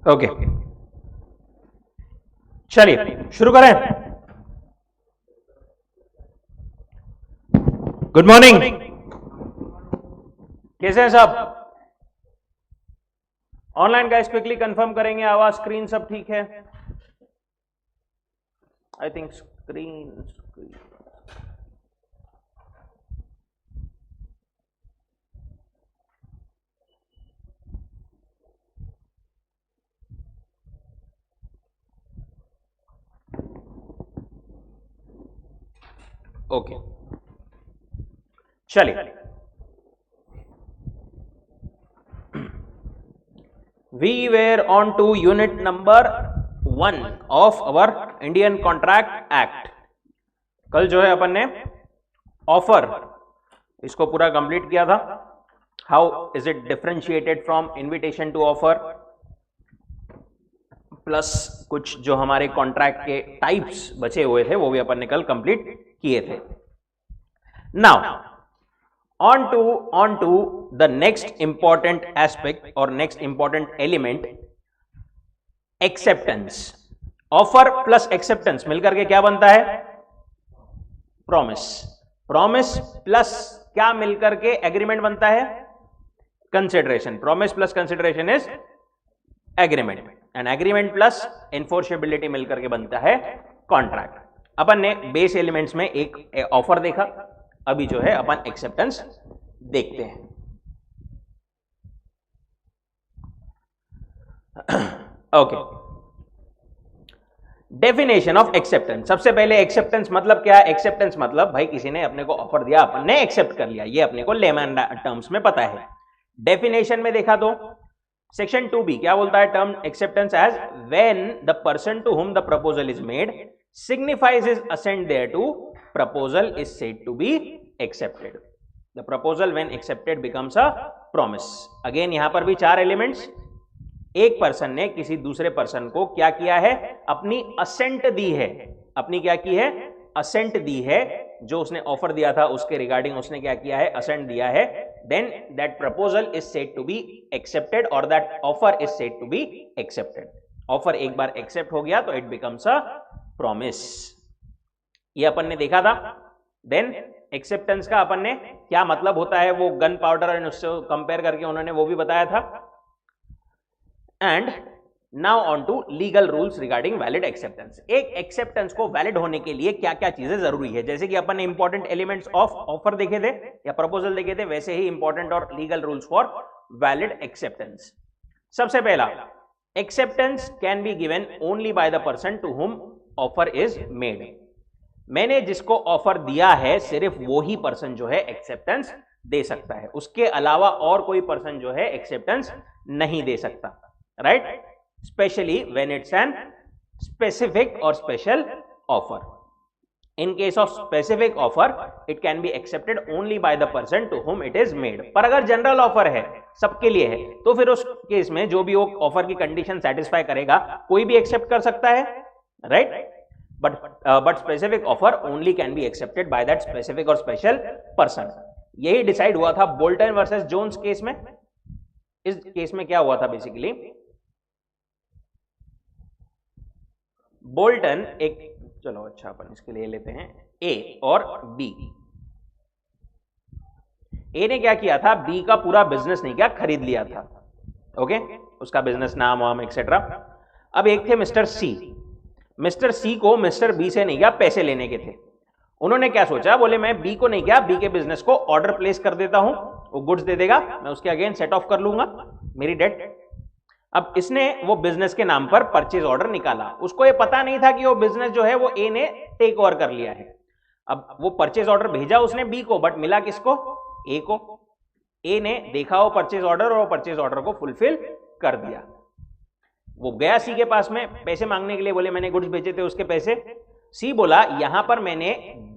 Okay, चलिए शुरू करें। गुड मॉर्निंग, कैसे हैं सब? ऑनलाइन गाइस क्विकली कंफर्म करेंगे, आवाज स्क्रीन सब ठीक है? आई थिंक स्क्रीन ओके, चलिए we were on to unit number 1 of our Indian Contract Act। कल जो है अपन ने ऑफर इसको पूरा कंप्लीट किया था। How is it differentiated from invitation to offer, plus कुछ जो हमारे कॉन्ट्रैक्ट के टाइप्स बचे हुए थे वो भी अपन ने कल कंप्लीट किए थे। Now on to the next important aspect or next important element, acceptance। Offer plus acceptance मिलकर के क्या बनता है? प्रॉमिस। प्रॉमिस प्लस क्या मिलकर के एग्रीमेंट बनता है? Consideration. Promise plus consideration is agreement, and agreement plus enforceability मिलकर के बनता है कॉन्ट्रैक्ट। अपन ने बेस एलिमेंट्स में एक ऑफर देखा, अभी जो है अपन एक्सेप्टेंस देखते हैं। Okay, definition of acceptance. सबसे पहले एक्सेप्टेंस मतलब क्या है? एक्सेप्टेंस मतलब भाई किसी ने अपने को ऑफर दिया, अपन ने एक्सेप्ट कर लिया, ये अपने को लेमन टर्म्स में पता है। डेफिनेशन में देखा तो सेक्शन 2B क्या बोलता है? Term acceptance as when the person to whom the proposal is made signifies his assent thereto, proposal is said to be accepted। The proposal when accepted becomes a promise। Again यहां पर भी 4 elements. एक person ने किसी दूसरे person को क्या किया है? अपनी असेंट दी है। अपनी क्या की है? असेंट दी है। जो उसने ऑफर दिया था उसके रिगार्डिंग उसने क्या किया है? असेंट दिया है। Then that proposal is said to be accepted और that offer is said to be accepted. Offer एक बार एक्सेप्ट हो गया तो इट बिकम्स अ प्रॉमिस। ये अपन ने देखा था। देन एक्सेप्टेंस का अपन ने क्या मतलब होता है वो गन पाउडर और उससे कंपेयर करके उन्होंने वो भी बताया था। And now on to legal rules regarding valid acceptance. एक एक्सेप्टेंस को वैलिड होने के लिए क्या क्या चीजें जरूरी है? जैसे कि अपन ने इंपॉर्टेंट एलिमेंट्स ऑफ ऑफर देखे थे या प्रपोजल देखे थे, वैसे ही इंपॉर्टेंट और legal rules for valid acceptance. सबसे पहला, acceptance can be given only by the person to whom offer is made. मैंने जिसको ऑफर दिया है सिर्फ वो ही पर्सन जो है एक्सेप्टेंस दे सकता है, उसके अलावा और कोई पर्सन जो है एक्सेप्टेंस नहीं दे सकता। Right? Specially when it's an specific और special offer. In case of specific offer it can be accepted only by the person to whom it is made. पर अगर जनरल ऑफर है, सबके लिए है, तो फिर उस केस में जो भी वो ऑफर की कंडीशन सेटिस्फाई करेगा कोई भी एक्सेप्ट कर सकता है। Right? but specific offer only can be accepted by that specific or special person। यही डिसाइड हुआ था बोल्टन वर्सेस जोन्स केस में। इस केस में क्या हुआ था? बेसिकली बोल्टन एक, चलो अच्छा अपन इसके लिए लेते हैं ए और बी। ए ने क्या किया था? बी का पूरा बिजनेस नहीं किया, खरीद लिया था। ओके, उसका बिजनेस नाम वाम एक्सेट्रा। अब एक थे मिस्टर सी। मिस्टर सी को मिस्टर बी से नहीं गया, पैसे लेने के थे। उन्होंने क्या सोचा? बोले मैं बी को नहीं गया, बी के बिजनेस को ऑर्डर प्लेस कर देता हूं, वो गुड्स दे देगा, मैं उसके अगेन सेट ऑफ कर लूंगा मेरी डेट। अब इसने वो बिजनेस के नाम पर परचेज ऑर्डर निकाला। उसको ये पता नहीं था कि वो बिजनेस जो है वो ए ने टेक ओवर कर लिया है। अब वो परचेज ऑर्डर भेजा उसने बी को, बट मिला किसको? ए को। ए ने देखा वो परचेज ऑर्डर और वो परचेज ऑर्डर को फुलफिल कर दिया। वो गया सी के पास में पैसे मांगने के लिए, बोले मैंने गुड्स बेचे थे उसके पैसे। सी बोला यहां पर मैंने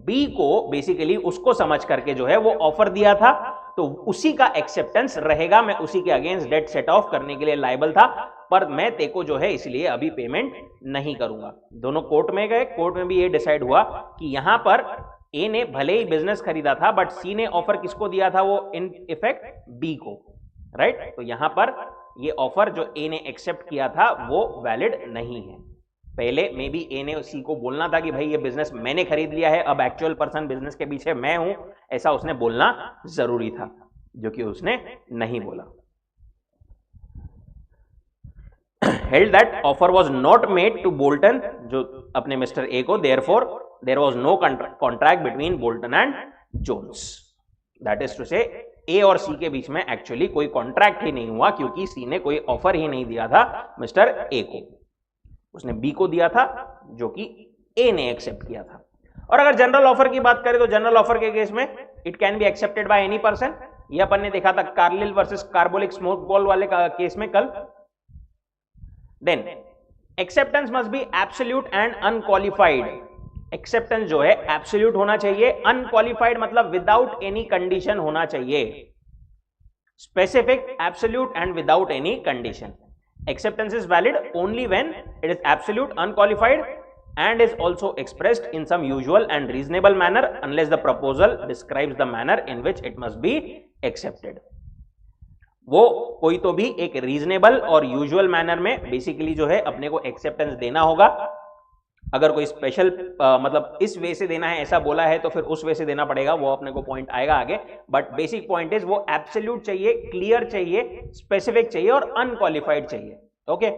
बी को बेसिकली उसको समझ करके जो है वो ऑफर दिया था, तो उसी का एक्सेप्टेंस रहेगा, मैं उसी के अगेंस्ट डेट सेट ऑफ करने के लिए लायबल था, पर मैं तेको जो है इसलिए अभी पेमेंट नहीं करूंगा। दोनों कोर्ट में गए, कोर्ट में भी ये डिसाइड हुआ कि यहां पर ए ने भले ही बिजनेस खरीदा था, बट सी ने ऑफर किसको दिया था? वो इन इफेक्ट बी को। राइट? तो यहां पर ये ऑफर जो ए ने एक्सेप्ट किया था वो वैलिड नहीं है। पहले मे बी ए ने सी को बोलना था कि भाई ये बिजनेस मैंने खरीद लिया है, अब एक्चुअल पर्सन बिजनेस के पीछे मैं हूं, ऐसा उसने बोलना जरूरी था, जो कि उसने नहीं बोला। Held that offer was not made to Bolton, जो अपने मिस्टर ए को, therefore there was no contract between Bolton and Jones. That is to say, ए और सी के बीच में एक्चुअली कोई कॉन्ट्रैक्ट ही नहीं हुआ, क्योंकि सी ने कोई ऑफर ही नहीं दिया था मिस्टर ए को, उसने बी को दिया था, जो कि ए ने एक्सेप्ट किया था। और अगर जनरल ऑफर की बात करें तो जनरल ऑफर के केस में it can be accepted by any person. ये अपन ने देखा था Carlill versus carbolic smoke ball वाले केस में कल। Then acceptance must be absolute and unqualified. Acceptance जो है absolute होना चाहिए, unqualified मतलब without any condition होना चाहिए। Specific, absolute and without any condition. Acceptance is valid only when it is absolute, unqualified and is also expressed in some usual and reasonable manner unless the proposal describes the manner in which it must be accepted. वो कोई तो भी एक reasonable और usual manner में basically जो है अपने को एक्सेप्टेंस देना होगा। अगर कोई स्पेशल मतलब इस वे से देना है ऐसा बोला है तो फिर उस वे से देना पड़ेगा, वो अपने को पॉइंट आएगा आगे। बट बेसिक पॉइंट इज वो एब्सोल्यूट चाहिए, क्लियर चाहिए, स्पेसिफिक चाहिए और अनक्वालिफाइड चाहिए। ओके,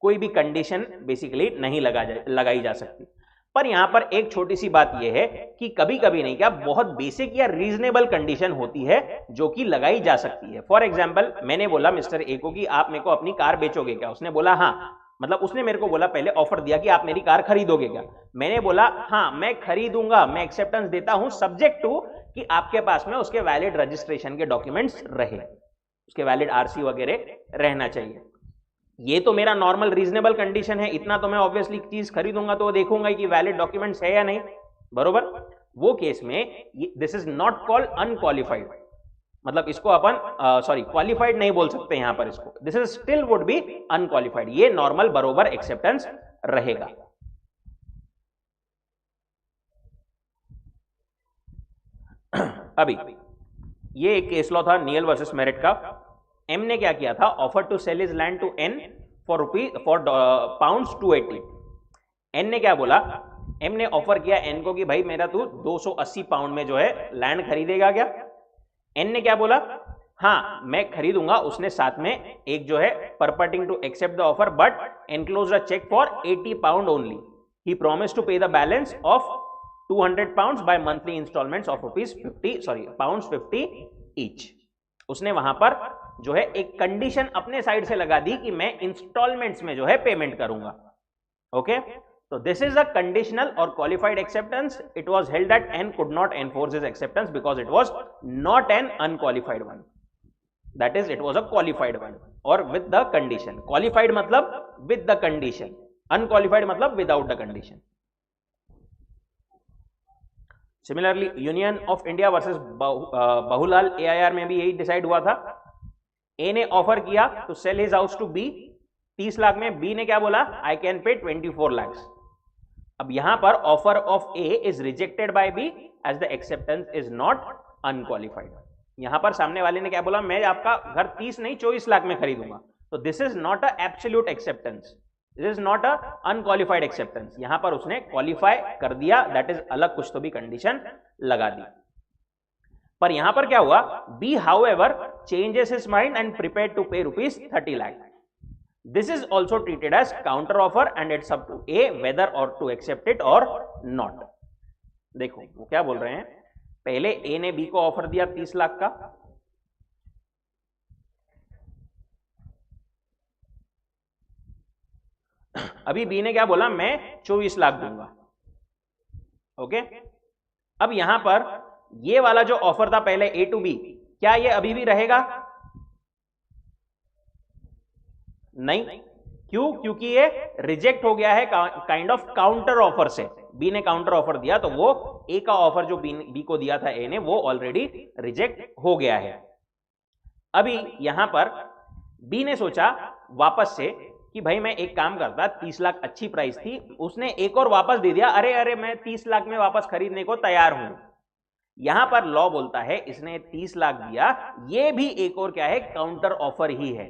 कोई भी कंडीशन बेसिकली नहीं लगाई जा सकती। पर यहां पर एक छोटी सी बात यह है कि कभी कभी नहीं, क्या बहुत बेसिक या रीजनेबल कंडीशन होती है जो कि लगाई जा सकती है। फॉर एग्जांपल, मैंने बोला मिस्टर ए को कि आप मेरे को अपनी कार बेचोगे क्या? उसने बोला हाँ, मतलब उसने मेरे को बोला, पहले ऑफर दिया कि आप मेरी कार खरीदोगे क्या? मैंने बोला हाँ मैं खरीदूंगा, मैं एक्सेप्टेंस देता हूं, सब्जेक्ट टू कि आपके पास में उसके वैलिड रजिस्ट्रेशन के डॉक्यूमेंट्स रहे, उसके वैलिड आरसी वगैरह रहना चाहिए। ये तो मेरा नॉर्मल रीजनेबल कंडीशन है, इतना तो मैं ऑब्वियसली चीज खरीदूंगा तो देखूंगा कि वैलिड डॉक्यूमेंट्स है या नहीं, बरोबर। वो केस में this is not called unqualified, मतलब इसको अपन सॉरी क्वालिफाइड नहीं बोल सकते यहां पर इसको, this is still would be unqualified. ये नॉर्मल बरोबर एक्सेप्टेंस रहेगा। अभी ये एक केस लॉ था नियल वर्सेस मेरिट का। एम ने क्या किया था, offer to sell his land to N for pounds 280। N ने क्या बोला, एम ने ऑफर किया एन को कि भाई मेरा तू 280 पाउंड में जो है लैंड खरीदेगा क्या? एन ने क्या बोला, हाँ मैं खरीदूंगा। उसने साथ में एक जो है purporting to accept the offer but enclose a cheque for 80 pound only. He promise to pay the balance of 200 pounds by monthly instalments of pounds 50 each. उसने वहां पर जो है एक कंडीशन अपने साइड से लगा दी कि मैं इंस्टॉलमेंट्स में जो है पेमेंट करूंगा। Okay, so this is a conditional or qualified acceptance. It was held that N could not enforce his acceptance because it was not an unqualified one. That is, it was a qualified one or with the condition. Qualified मतलब with the condition, unqualified मतलब without the condition. Similarly, Union of India versus Bahulal AIR में भी यही decide हुआ था। A ने offer किया to sell his house to B 30 lakh में, B ने क्या बोला, I can pay 24 lakhs। अब यहां पर offer of A is rejected by B as the acceptance is not unqualified. यहां पर सामने वाले ने क्या बोला, मैं आपका घर 30 नहीं 24 लाख में खरीदूंगा। तो this is not a absolute acceptance, this is not a unqualified acceptance. यहां पर उसने क्वालिफाई कर दिया, दैट इज अलग, कुछ तो भी कंडीशन लगा दी। पर यहां पर क्या हुआ, B however changes his mind and prepared to pay ₹30 lakh. This is also treated as counter offer and it's up to A whether or to accept it or not। देखो वो क्या बोल रहे हैं, पहले A ने B को ऑफर दिया 30 लाख का, अभी B ने क्या बोला, मैं 24 लाख दूंगा। ओके, अब यहां पर ये वाला जो ऑफर था पहले A to B, क्या ये अभी भी रहेगा? नहीं, क्यों? क्योंकि ये रिजेक्ट हो गया है काइंड ऑफ काउंटर ऑफर से। बी ने काउंटर ऑफर दिया तो वो ए का ऑफर जो बी को दिया था ए ने, वो ऑलरेडी रिजेक्ट हो गया है। अभी यहां पर बी ने सोचा वापस से कि भाई मैं एक काम करता, 30 लाख अच्छी प्राइस थी, उसने एक और वापस दे दिया, अरे अरे मैं 30 लाख में वापस खरीदने को तैयार हूं। यहां पर लॉ बोलता है इसने 30 लाख दिया, ये भी एक और क्या है, काउंटर ऑफर ही है।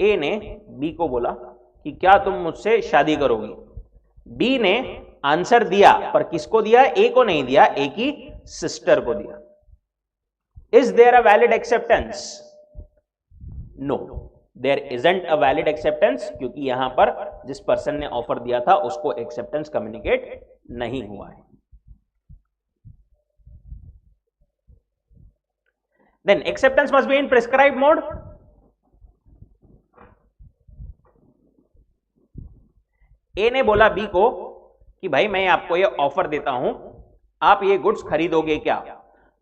ए ने बी को बोला कि क्या तुम मुझसे शादी करोगी। बी ने आंसर दिया, पर किसको दिया? ए को नहीं दिया, ए की सिस्टर को दिया। Is there a valid acceptance? No, there isn't a valid acceptance, क्योंकि यहां पर जिस पर्सन ने ऑफर दिया था उसको एक्सेप्टेंस कम्युनिकेट नहीं हुआ है। Then acceptance must be in prescribe mode. A ने बोला बी को कि भाई मैं आपको ये ऑफर देता हूं, आप ये गुड्स खरीदोगे क्या?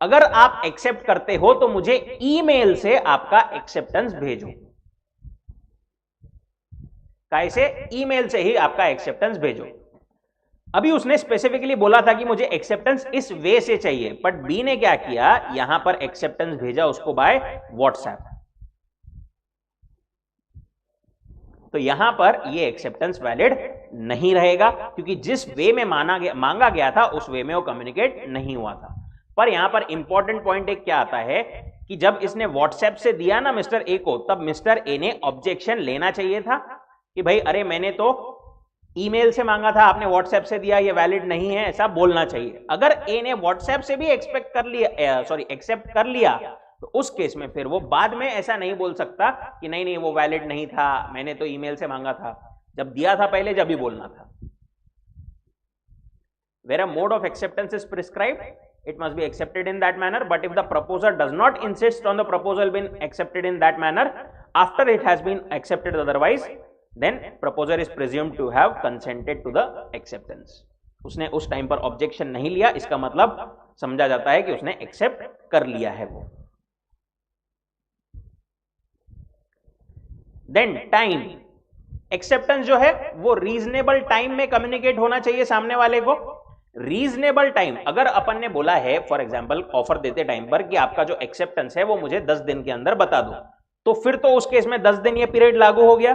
अगर आप एक्सेप्ट करते हो तो मुझे ईमेल से आपका एक्सेप्टेंस भेजो। कैसे? ईमेल से ही आपका एक्सेप्टेंस भेजो। अभी उसने स्पेसिफिकली बोला था कि मुझे एक्सेप्टेंस इस वे से चाहिए, बट बी ने क्या किया, यहां पर एक्सेप्टेंस भेजा उसको बाय व्हाट्सएप। तो यहां पर ये एक्सेप्टेंस वैलिड नहीं रहेगा, क्योंकि जिस वे में मांगा गया था उस वे में वो कम्युनिकेट नहीं हुआ था। पर यहां पर इंपॉर्टेंट पॉइंट एक क्या आता है कि जब इसने व्हाट्सएप से दिया ना मिस्टर ए को, तब मिस्टर ए ने ऑब्जेक्शन लेना चाहिए था कि भाई अरे मैंने तो ईमेल से मांगा था, आपने व्हाट्सएप से दिया, ये वैलिड नहीं है, ऐसा बोलना चाहिए। अगर ए ने व्हाट्सएप से भी एक्सेप्ट कर लिया तो उस केस में फिर वो बाद में ऐसा नहीं बोल सकता कि नहीं नहीं वो वैलिड नहीं था, मैंने तो ईमेल से मांगा था। जब दिया था पहले, जब ही बोलना था। Where a mode of acceptance is prescribed, it must be accepted in that manner. But if the proposer does not insist on the proposal being accepted in that manner, after it has been accepted otherwise, then proposer is presumed to have consented to the acceptance. उसने उस time पर objection नहीं लिया, इसका मतलब समझा जाता है कि उसने एक्सेप्ट कर लिया है वो। देन टाइम, एक्सेप्टेंस जो है वो रीजनेबल टाइम में कम्युनिकेट होना चाहिए सामने वाले को। रीजनेबल टाइम, अगर अपन ने बोला है फॉर एग्जांपल ऑफर देते टाइम पर कि आपका जो एक्सेप्टेंस है वो मुझे 10 दिन के अंदर बता दो, तो फिर तो उस केस में 10 दिन ये पीरियड लागू हो गया।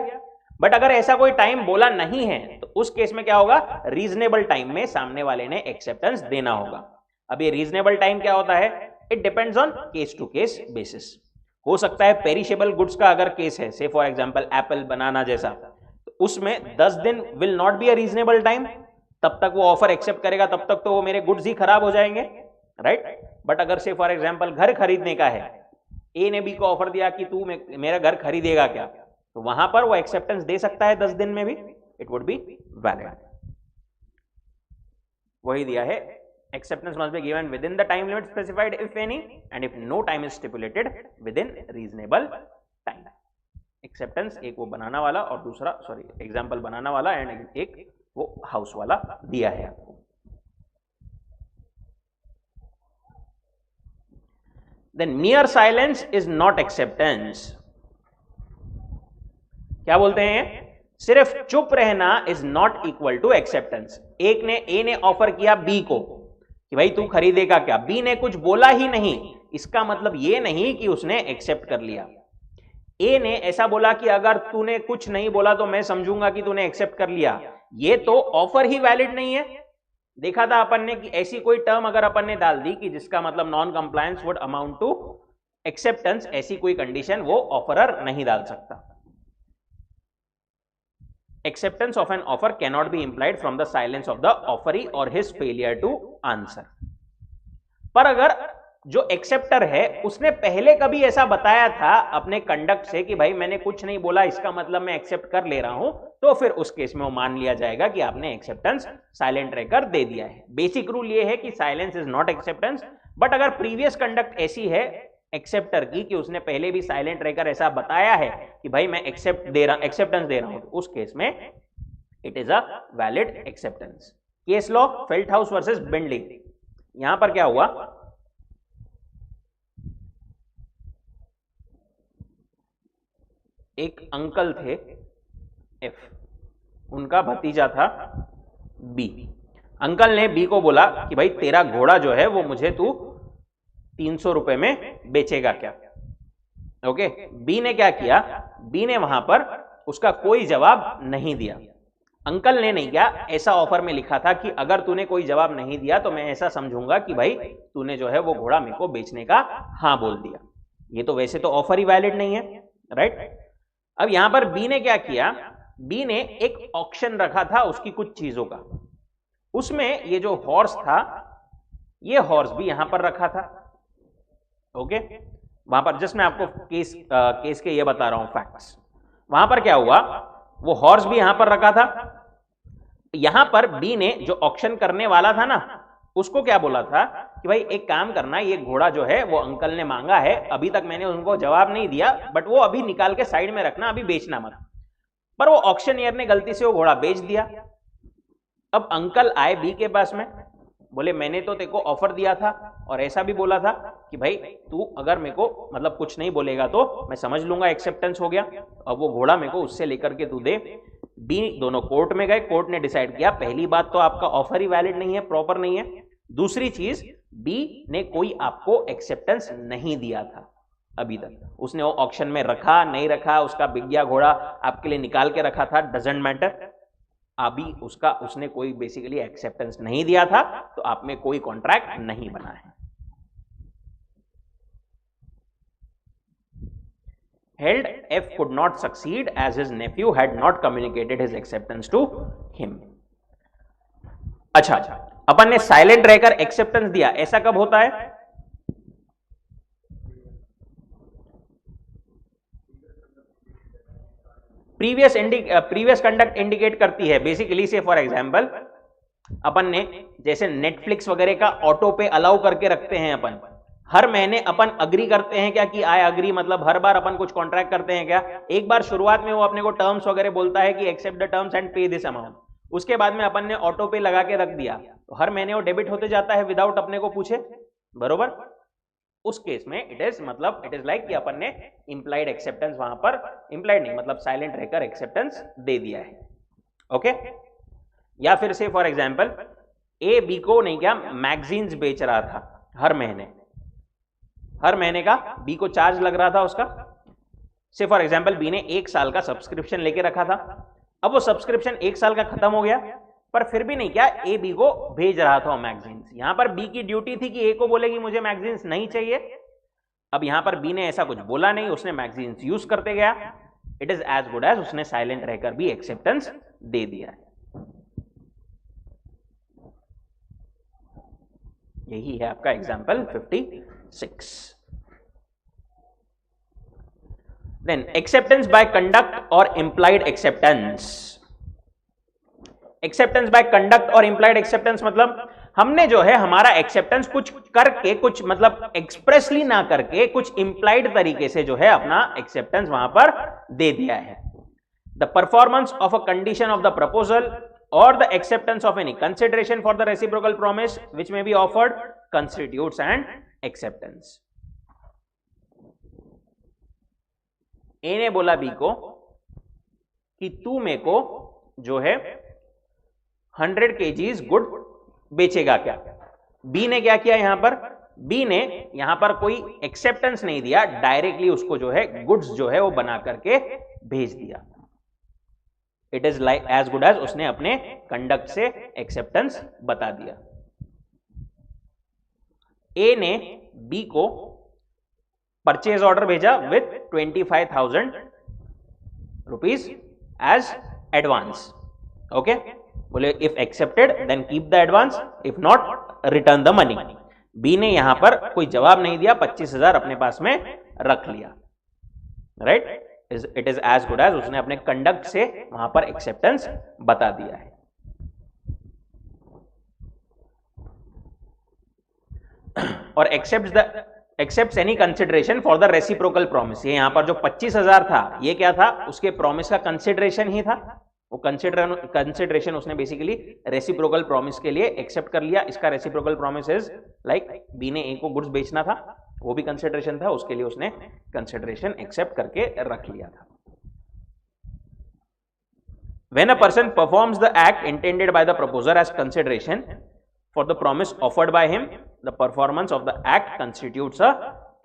बट अगर ऐसा कोई टाइम बोला नहीं है तो उस केस में क्या होगा, रीजनेबल टाइम में सामने वाले ने एक्सेप्टेंस देना होगा। अब ये रीजनेबल टाइम क्या होता है, it depends on case to case basis. हो सकता है पेरिशेबल गुड्स का अगर केस है, से फॉर एग्जांपल एप्पल बनाना जैसा, तो उसमें 10 दिन will not be a reasonable time, तब तक वो ऑफर एक्सेप्ट करेगा, तब तक तो वो मेरे गुड्स ही खराब हो जाएंगे, राइट। बट अगर से फॉर एग्जांपल घर खरीदने का है, ए ने बी को ऑफर दिया कि तू मेरा घर खरीदेगा क्या, तो वहां पर वो एक्सेप्टेंस दे सकता है 10 दिन में भी, इट वुड बी वैलिड। वही दिया है, acceptance must be given within the time limit specified if any, and if no time is stipulated within reasonable time. Acceptance एक वो बनाना वाला और दूसरा एग्जाम्पल बनाना वाला एंड एक वो हाउस वाला दिया है आपको। Then mere silence is not acceptance. क्या बोलते हैं, सिर्फ चुप रहना is not equal to acceptance. A ने ऑफर किया बी को कि भाई तू खरीदेगा क्या, बी ने कुछ बोला ही नहीं, इसका मतलब ये नहीं कि उसने एक्सेप्ट कर लिया। ए ने ऐसा बोला कि अगर तूने कुछ नहीं बोला तो मैं समझूंगा कि तूने एक्सेप्ट कर लिया, ये तो ऑफर ही वैलिड नहीं है। देखा था अपन ने कि ऐसी कोई टर्म अगर अपन ने डाल दी कि जिसका मतलब non compliance would amount to acceptance, ऐसी कोई कंडीशन वो ऑफरर नहीं डाल सकता। Acceptance of an offer cannot be implied from the silence of the offeree or his failure to answer. पर अगर जो एक्सेप्टर है उसने पहले कभी ऐसा बताया था अपने कंडक्ट से कि भाई मैंने कुछ नहीं बोला, इसका मतलब मैं एक्सेप्ट कर ले रहा हूं, तो फिर उस केस में वो मान लिया जाएगा कि आपने एक्सेप्टेंस साइलेंट रहकर दे दिया है। बेसिक रूल ये है कि silence is not acceptance, but अगर प्रीवियस कंडक्ट ऐसी है एक्सेप्टर की कि उसने पहले भी साइलेंट रहकर ऐसा बताया है कि भाई मैं एक्सेप्टेंस दे रहा हूं, तो उस केस में it is a valid acceptance. Case law Felthouse versus Bindley. यहां पर क्या हुआ, एक अंकल थे एफ, उनका भतीजा था बी। अंकल ने बी को बोला कि भाई तेरा घोड़ा जो है वो मुझे तू 300 रुपए में बेचेगा क्या। ओके, बी ने क्या किया, बी ने वहां पर उसका कोई जवाब नहीं दिया। अंकल ने नहीं किया, ऐसा ऑफर में लिखा था कि अगर तूने कोई जवाब नहीं दिया तो मैं ऐसा समझूंगा कि भाई तूने जो है वो घोड़ा मेरे को बेचने का हाँ बोल दिया। ये तो वैसे तो ऑफर ही वैलिड नहीं है, राइट। अब यहां पर बी ने क्या किया, बी ने एक ऑक्शन रखा था उसकी कुछ चीजों का, उसमें ये जो हॉर्स था, ये हॉर्स भी यहां पर रखा था। ओके, वहां पर जस्ट मैं आपको केस के ये बता रहा हूं फैक्ट्स। वहां पर क्या हुआ, वो हॉर्स भी यहां पर रखा था। यहां पर बी ने जो ऑक्शन करने वाला था ना, उसको क्या बोला था कि भाई एक काम करना, ये घोड़ा जो है वो अंकल ने मांगा है, अभी तक मैंने उनको जवाब नहीं दिया, बट वो अभी निकाल के साइड में रखना, अभी बेचना मत। पर वो ऑक्शनियर ने गलती से वो घोड़ा बेच दिया। अब अंकल आए बी के पास में, बोले मैंने तो तेरे को ऑफर दिया था और ऐसा भी बोला था कि भाई तू अगर मेरे को मतलब कुछ नहीं बोलेगा तो मैं समझ लूंगा एक्सेप्टेंस हो गया। अब वो घोड़ा मेरे को उससे लेकर के तू दे। बी दोनों कोर्ट में गए, कोर्ट ने डिसाइड किया पहली बात तो आपका ऑफर ही वैलिड नहीं है, प्रॉपर नहीं है। दूसरी चीज, बी ने कोई आपको एक्सेप्टेंस नहीं दिया था अभी तक, उसने वो ऑक्शन में रखा नहीं रखा, उसका बिक गया घोड़ा आपके लिए निकाल के रखा था, डजंट मैटर। अभी उसने कोई बेसिकली एक्सेप्टेंस नहीं दिया था, तो आप में कोई कॉन्ट्रैक्ट नहीं बना है। Held F could not succeed as his nephew had not communicated his acceptance to him. अच्छा, अपन ने साइलेंट रहकर एक्सेप्टेंस दिया, ऐसा कब होता है? प्रीवियस कंडक्ट इंडिकेट करती है बेसिकली। से फॉर एग्जांपल अपन ने जैसे नेटफ्लिक्स वगैरह का ऑटो पे अलाउ करके रखते हैं, अपन हर महीने अपन अग्री करते हैं क्या कि आई अग्री, मतलब हर बार अपन कुछ कॉन्ट्रैक्ट करते हैं क्या? एक बार शुरुआत में वो अपने को टर्म्स वगैरह बोलता है कि एक्सेप्ट द टर्म्स एंड पे दिस अमाउंट, उसके बाद में अपन ने ऑटो पे लगा के रख दिया, तो हर महीने वो डेबिट होते जाता है विदाउट अपने को पूछे, बरोबर। उस केस में इट इज लाइक कि अपन ने इंप्लाइड एक्सेप्टेंस, वहां पर इंप्लाइड नहीं मतलब साइलेंट रहकर एक्सेप्टेंस दे दिया है। ओके, या फिर से फॉर एग्जांपल ए बी को नहीं क्या मैगजीन्स बेच रहा था, हर महीने का बी को चार्ज लग रहा था उसका। से फॉर एग्जांपल बी ने 1 साल का सब्सक्रिप्शन लेके रखा था, अब वो सब्सक्रिप्शन 1 साल का खत्म हो गया, पर फिर भी नहीं क्या ए बी को भेज रहा था मैगजीन्स। यहां पर बी की ड्यूटी थी कि ए को बोले कि मुझे मैगजीन्स नहीं चाहिए। अब यहां पर बी ने ऐसा कुछ बोला नहीं, उसने मैगजीन्स यूज करते गया। It is as good as उसने साइलेंट रहकर भी एक्सेप्टेंस दे दिया है। यही है आपका example 56। Then acceptance by conduct और implied acceptance. Acceptance by conduct और इंप्लाइड एक्सेप्टेंस मतलब हमने जो है हमारा एक्सेप्टेंस कुछ करके, कुछ मतलब एक्सप्रेसली ना करके, कुछ इंप्लाइड तरीके से जो है अपना एक्सेप्टेंस वहां पर दे दिया है। The performance of a condition of the proposal or the acceptance of any consideration for the reciprocal promise which may be offered constitutes an acceptance. A ने बोला B को कि तू मेरे को जो है 100 kgs गुड बेचेगा क्या? B ने क्या किया यहां पर? B ने यहां पर कोई एक्सेप्टेंस नहीं दिया, डायरेक्टली उसको जो है गुड्स जो है वो बना करके भेज दिया। It is like as good as उसने अपने कंडक्ट से एक्सेप्टेंस बता दिया। ए ने बी को परचेज ऑर्डर भेजा with 25,000 rupees as advance. Okay, बोले if accepted then keep the advance, if not return the money. B ने यहां पर कोई जवाब नहीं दिया, 25,000 अपने पास में रख लिया, right. It is as good as उसने अपने कंडक्ट से वहां पर एक्सेप्टेंस बता दिया है। और accepts any consideration for the reciprocal promise. ये यहां पर जो 25,000 था ये क्या था? उसके प्रॉमिस का कंसिडरेशन ही था। वो कंसिडरेशन उसने बेसिकली रेसिप्रोकल प्रॉमिस के लिए एक्सेप्ट कर लिया। इसका reciprocal promise is like B ने ए को गुड्स बेचना था, वो भी कंसिडरेशन था, उसके लिए उसने कंसिडरेशन एक्सेप्ट करके रख लिया था। When a person performs the act intended by the proposer as consideration for the promise offered by him, the performance of the act constitutes a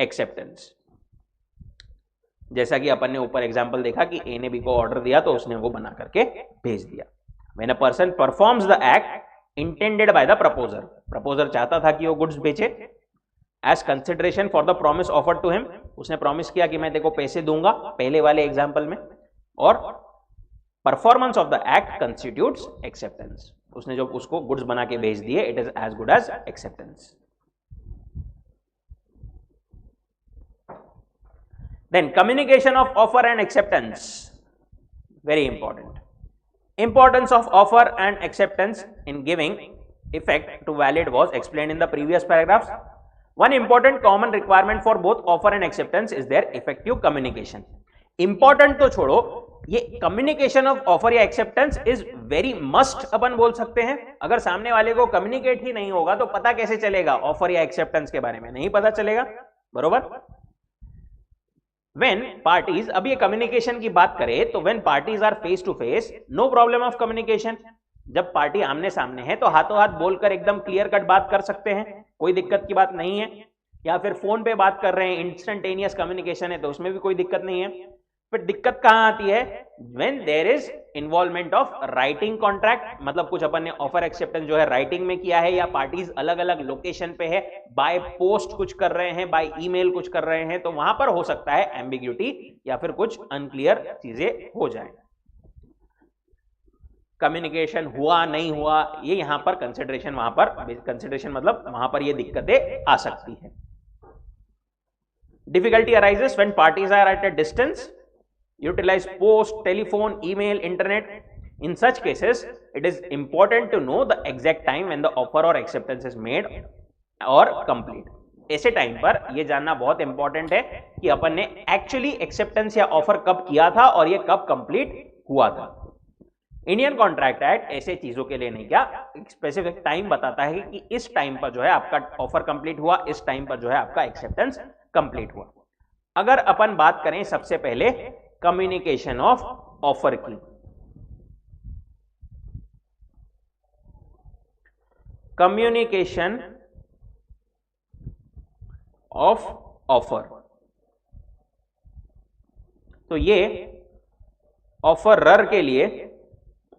acceptance. जैसा कि अपन ने ऊपर एग्जांपल देखा कि ए ने बी को ऑर्डर दिया तो उसने वो बना करके भेज दिया। When a person performs the act intended by the proposer, proposer चाहता था कि वो गुड्स बेचे, as consideration for the promise offered to him, उसने प्रॉमिस किया कि मैं तेरे को पैसे दूंगा, पहले वाले एग्जाम्पल में, और performance of the act constitutes acceptance. उसने जो उसको गुड्स बना के भेज दिए, it is as good as acceptance. Then communication of offer and acceptance, very important. Importance of offer and acceptance in giving effect to valid was explained in the previous paragraphs. One important common requirement for both offer and acceptance is their effective communication. Important तो छोड़ो, ये communication of offer या acceptance is very must अपन बोल सकते हैं। अगर सामने वाले को communicate ही नहीं होगा तो पता कैसे चलेगा offer या acceptance के बारे में? नहीं पता चलेगा, बरोबर। When parties, अब ये कम्युनिकेशन की बात करें तो when parties are face to face, no problem of communication। जब पार्टी आमने सामने है तो हाथों हाथ बोलकर एकदम क्लियर कट बात कर सकते हैं, कोई दिक्कत की बात नहीं है। या फिर फोन पे बात कर रहे हैं, इंस्टेंटेनियस कम्युनिकेशन है तो उसमें भी कोई दिक्कत नहीं है। फिर दिक्कत कहां आती है? when there is involvement of writing contract, मतलब कुछ अपन ने ऑफर एक्सेप्टेंस जो है राइटिंग में किया है, या पार्टीज अलग अलग लोकेशन पे है, बाय पोस्ट कुछ कर रहे हैं, बाय ईमेल कुछ कर रहे हैं, तो वहां पर हो सकता है एम्बिग्यूटी या फिर कुछ अनक्लियर चीजें हो जाए। कम्युनिकेशन हुआ नहीं हुआ, ये यहां पर कंसिडरेशन, वहां पर कंसिडरेशन मतलब वहां पर ये दिक्कतें आ सकती है। Difficulty arises when parties are at a distance, utilize post, telephone, email, internet. In such cases, it is important to know the exact time when the offer or acceptance is made or complete. ऐसे time पर यह जानना बहुत important है कि अपन ने actually acceptance या offer कब किया था और यह कब कंप्लीट हुआ था। इंडियन कॉन्ट्रैक्ट एक्ट ऐसे चीजों के लिए नहीं, क्या स्पेसिफिक टाइम बताता है कि इस टाइम पर जो है आपका ऑफर कंप्लीट हुआ, इस टाइम पर जो है आपका एक्सेप्टेंस कंप्लीट हुआ। अगर अपन बात करें सबसे पहले कम्युनिकेशन ऑफ ऑफर की, कम्युनिकेशन ऑफ ऑफर, तो ये ऑफरर के लिए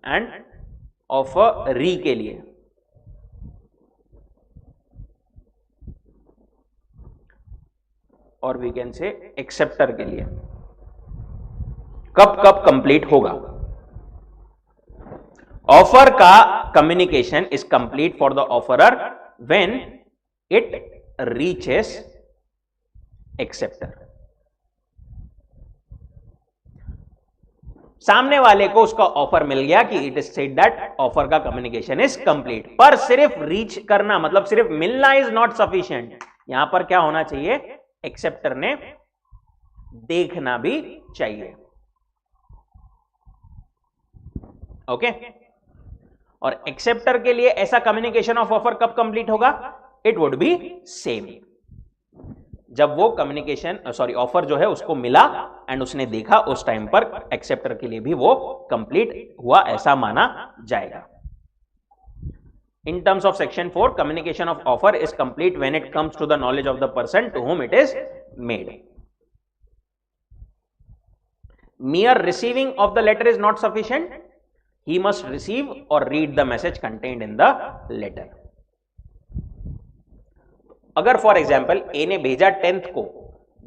एंड ऑफरी के लिए, और वी कैन से एक्सेप्टर के लिए कब कब कंप्लीट होगा। ऑफर का communication is complete for the offeror when it reaches acceptor. सामने वाले को उसका ऑफर मिल गया कि it is said that offer का कम्युनिकेशन इज कंप्लीट, पर सिर्फ रीच करना मतलब सिर्फ मिलना इज नॉट सफिशिएंट। यहां पर क्या होना चाहिए? एक्सेप्टर ने देखना भी चाहिए। ओके और एक्सेप्टर के लिए ऐसा कम्युनिकेशन ऑफ ऑफर कब कंप्लीट होगा? इट वुड बी सेम, जब वो कम्युनिकेशन ऑफर जो है उसको मिला एंड उसने देखा, उस टाइम पर एक्सेप्टर के लिए भी वो कंप्लीट हुआ ऐसा माना जाएगा। In terms of section 4, communication of offer is complete when it comes to the knowledge of the person to whom it is made. mere receiving of the letter is not sufficient, he must receive or read the message contained in the letter. अगर for example ए ने भेजा 10th को,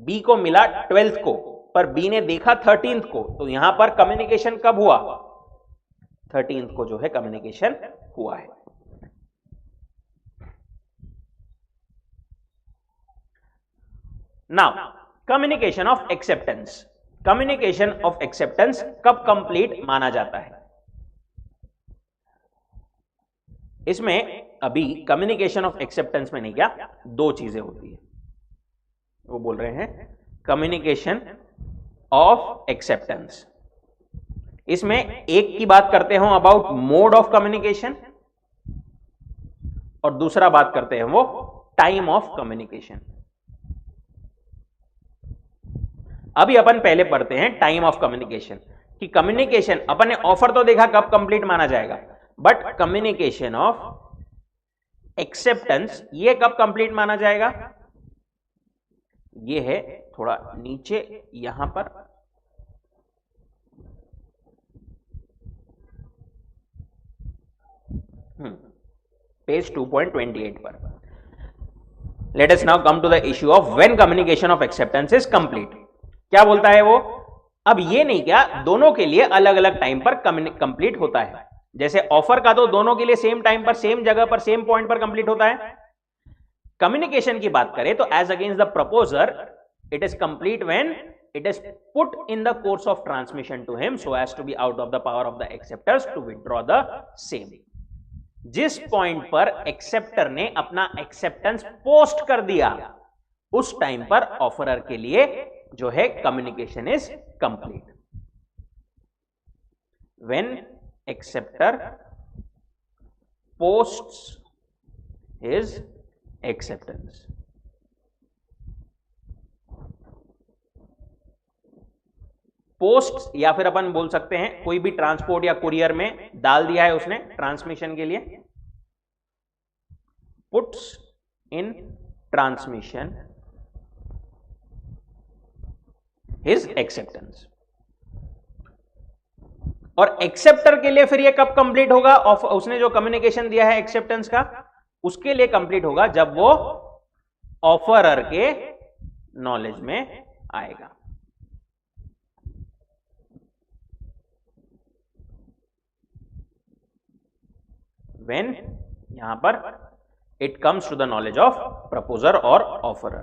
B को मिला 12th को, पर B ने देखा 13th को, तो यहां पर कम्युनिकेशन कब हुआ? 13th को जो है कम्युनिकेशन हुआ है। Now communication of acceptance, communication of acceptance कब कंप्लीट माना जाता है? इसमें अभी कम्युनिकेशन ऑफ एक्सेप्टेंस में नहीं, क्या दो चीजें होती है, वो बोल रहे हैं कम्युनिकेशन ऑफ एक्सेप्टेंस। इसमें एक की बात करते हो अबाउट मोड ऑफ कम्युनिकेशन और दूसरा बात करते हैं वो टाइम ऑफ कम्युनिकेशन। अभी अपन पहले पढ़ते हैं टाइम ऑफ कम्युनिकेशन कि कम्युनिकेशन अपन ने ऑफर तो देखा कब कंप्लीट माना जाएगा, बट कम्युनिकेशन ऑफ एक्सेप्टेंस ये कब कंप्लीट माना जाएगा? ये है थोड़ा नीचे यहां पर, पेज 2.28 पर। Let us now come to the issue of when communication of acceptance is complete. क्या बोलता है वो? अब ये नहीं क्या दोनों के लिए अलग अलग टाइम पर कंप्लीट होता है, जैसे ऑफर का तो दोनों के लिए सेम टाइम पर सेम जगह पर सेम पॉइंट पर कंप्लीट होता है। कम्युनिकेशन की बात करें तो as against the proposer it is complete when it is put in the course of transmission to him so as to be out of the power of the acceptors to withdraw the same। जिस point पर acceptor ने अपना acceptance post कर दिया उस time पर offeror के लिए जो है communication is complete. When acceptor posts his acceptance, post या फिर अपन बोल सकते हैं कोई भी ट्रांसपोर्ट या कुरियर में डाल दिया है उसने ट्रांसमिशन के लिए, puts in transmission his acceptance. और एक्सेप्टर के लिए फिर ये कब कंप्लीट होगा? उसने जो कम्युनिकेशन दिया है एक्सेप्टेंस का उसके लिए कंप्लीट होगा जब वो ऑफरर के नॉलेज में आएगा। When यहां पर it comes to the knowledge of proposer or offerer।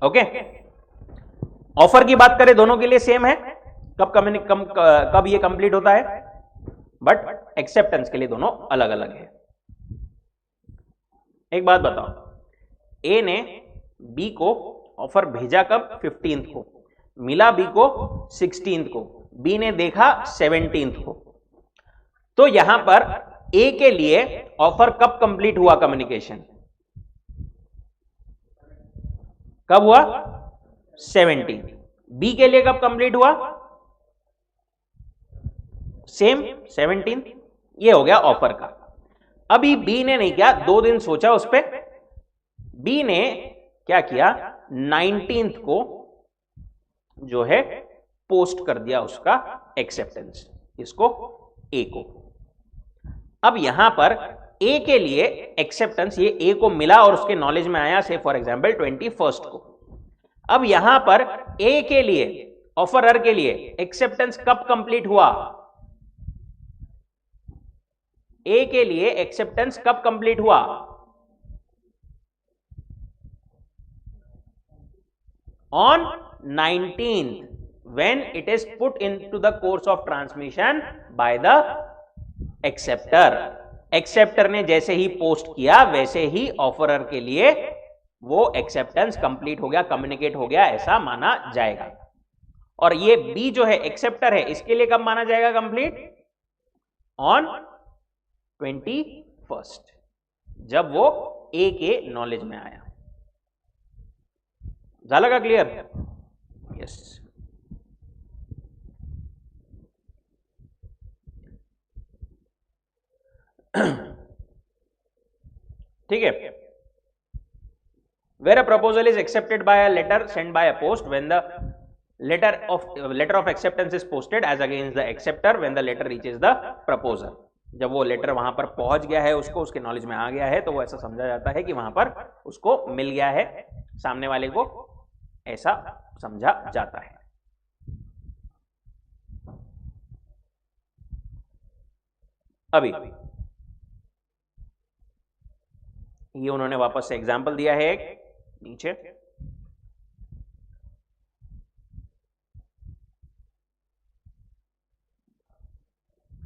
Okay, offer की बात करें दोनों के लिए सेम है कब ये कंप्लीट होता है, बट एक्सेप्टेंस के लिए दोनों अलग अलग है। एक बात बताओ, ए ने बी को ऑफर भेजा कब? 15th को, मिला बी को 16th को, बी ने देखा 17th को। तो यहां पर ए के लिए ऑफर कब कंप्लीट हुआ कम्युनिकेशन? कब हुआ? 17th। बी के लिए कब कंप्लीट हुआ? Same 17th। ये हो गया ऑफर का। अभी बी ने नहीं किया, 2 दिन सोचा उस पर, बी ने क्या किया 19th को जो है पोस्ट कर दिया उसका एक्सेप्टेंस, इसको ए को। अब यहां पर ए के लिए एक्सेप्टेंस ये ए को मिला और उसके नॉलेज में आया, से फॉर एग्जांपल 21st को। अब यहां पर ए के लिए ऑफरर के लिए एक्सेप्टेंस कब कंप्लीट हुआ? ए के लिए एक्सेप्टेंस कब कंप्लीट हुआ? On 19th, when it is put into the course of transmission by the acceptor। Acceptor ने जैसे ही पोस्ट किया वैसे ही ऑफरर के लिए वो एक्सेप्टेंस कंप्लीट हो गया, कम्युनिकेट हो गया, ऐसा माना जाएगा। और ये बी जो है एक्सेप्टर है, इसके लिए कब माना जाएगा कंप्लीट? ऑन 21st, जब वो ए के नॉलेज में आया। झालं का क्लियर? यस। ठीक है। Where a proposal is accepted by a letter sent by a post, when the letter of acceptance is posted as against the acceptor when the letter reaches the proposer। जब वो letter वहां पर पहुंच गया है, उसको उसके नॉलेज में आ गया है, तो वो ऐसा समझा जाता है कि वहां पर उसको मिल गया है, सामने वाले को ऐसा समझा जाता है। अभी ये उन्होंने वापस से एग्जाम्पल दिया है नीचे,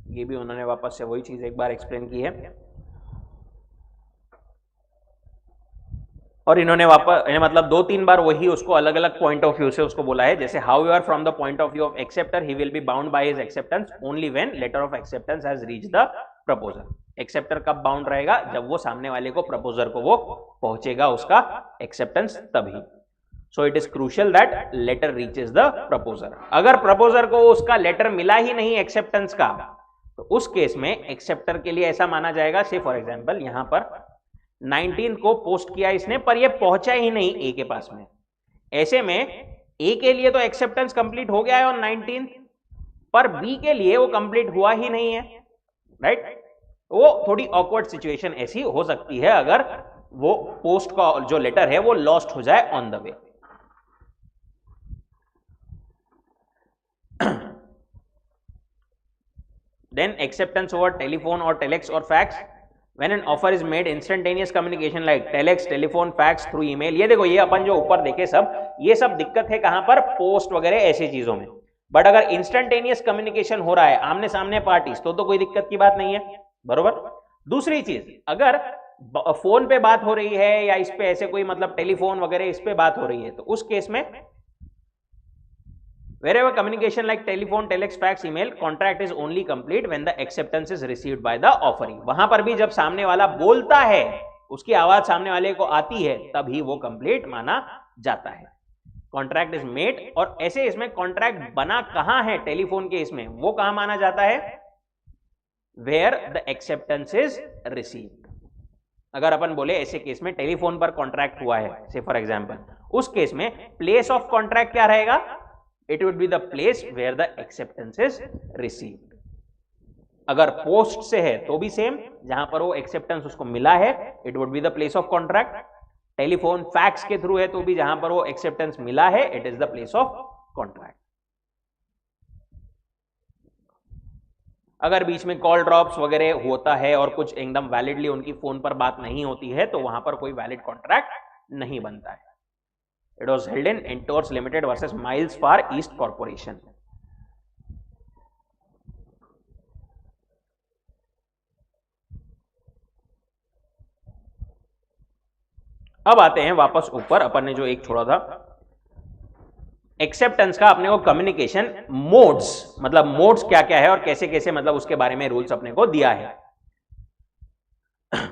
ये भी उन्होंने वापस से वही चीज एक बार एक्सप्लेन की है। और इन्होंने वापस मतलब 2-3 बार वही उसको अलग अलग पॉइंट ऑफ व्यू से उसको बोला है। जैसे how you are from the point of view of acceptor he will be bound by his acceptance only when letter of acceptance has reached the proposer. Acceptor कब बाउंड रहेगा? जब वो सामने वाले को प्रपोजर को वो पहुंचेगा उसका एक्सेप्टेंस तभी। So it is crucial that letter reaches the proposer. अगर प्रपोजर को उसका लेटर मिला ही नहीं एक्सेप्टेंस का, तो उस केस में एक्सेप्टर के लिए ऐसा माना जाएगा, से फॉर एग्जांपल यहां पर 19 को पोस्ट किया इसने, पर ये पहुंचा ही नहीं ए के पास में। ऐसे में ए के लिए तो एक्सेप्टेंस कंप्लीट हो गया है ऑन 19, पर बी के लिए वो कंप्लीट हुआ ही नहीं है, राइट। वो थोड़ी ऑकवर्ड सिचुएशन ऐसी हो सकती है अगर वो पोस्ट का जो लेटर है वो लॉस्ट हो जाए on the way. Then acceptance over telephone or telex or fax. When an offer is made, instantaneous communication like telex, telephone, fax, through email. ये देखो, ये अपन जो ऊपर देखे सब, ये सब दिक्कत है कहां पर, पोस्ट वगैरह ऐसी चीजों में। बट अगर इंस्टेंटेनियस कम्युनिकेशन हो रहा है आमने सामने पार्टीज, तो कोई दिक्कत की बात नहीं है, बरोबर। दूसरी चीज, अगर फोन पे बात हो रही है या इस पे ऐसे कोई मतलब टेलीफोन वगैरह इस पे बात हो रही है, तो उस केस में wherever communication like telephone, telex, fax, email, contract is only complete when the acceptance is received by the offeree. वहां पर भी जब सामने वाला बोलता है, उसकी आवाज सामने वाले को आती है, तभी वो कंप्लीट माना जाता है। कॉन्ट्रैक्ट इज मेड, और ऐसे इसमें कॉन्ट्रैक्ट बना कहां है, टेलीफोन के इसमें, वो कहां माना जाता है, where the acceptance is received. अगर अपन बोले ऐसे केस में टेलीफोन पर कॉन्ट्रैक्ट हुआ है, से फॉर एग्जांपल, उस केस में प्लेस ऑफ कॉन्ट्रैक्ट क्या रहेगा, it would be the place where the acceptance is received. अगर पोस्ट से है तो भी सेम, जहां पर वो एक्सेप्टेंस उसको मिला है, it would be the place of contract. Telephone fax के थ्रू है तो भी जहां पर वो एक्सेप्टेंस मिला है, it is the place of contract. अगर बीच में कॉल ड्रॉप्स वगैरह होता है और कुछ एकदम वैलिडली उनकी फोन पर बात नहीं होती है, तो वहां पर कोई वैलिड कॉन्ट्रैक्ट नहीं बनता है। It was held in Entors Limited versus Miles Far East Corporation. अब आते हैं वापस ऊपर, अपन ने जो एक छोड़ा था एक्सेप्टेंस का, अपने को कम्युनिकेशन मोड्स, मतलब मोड्स क्या क्या है और कैसे कैसे, मतलब उसके बारे में रूल्स अपने को दिया है।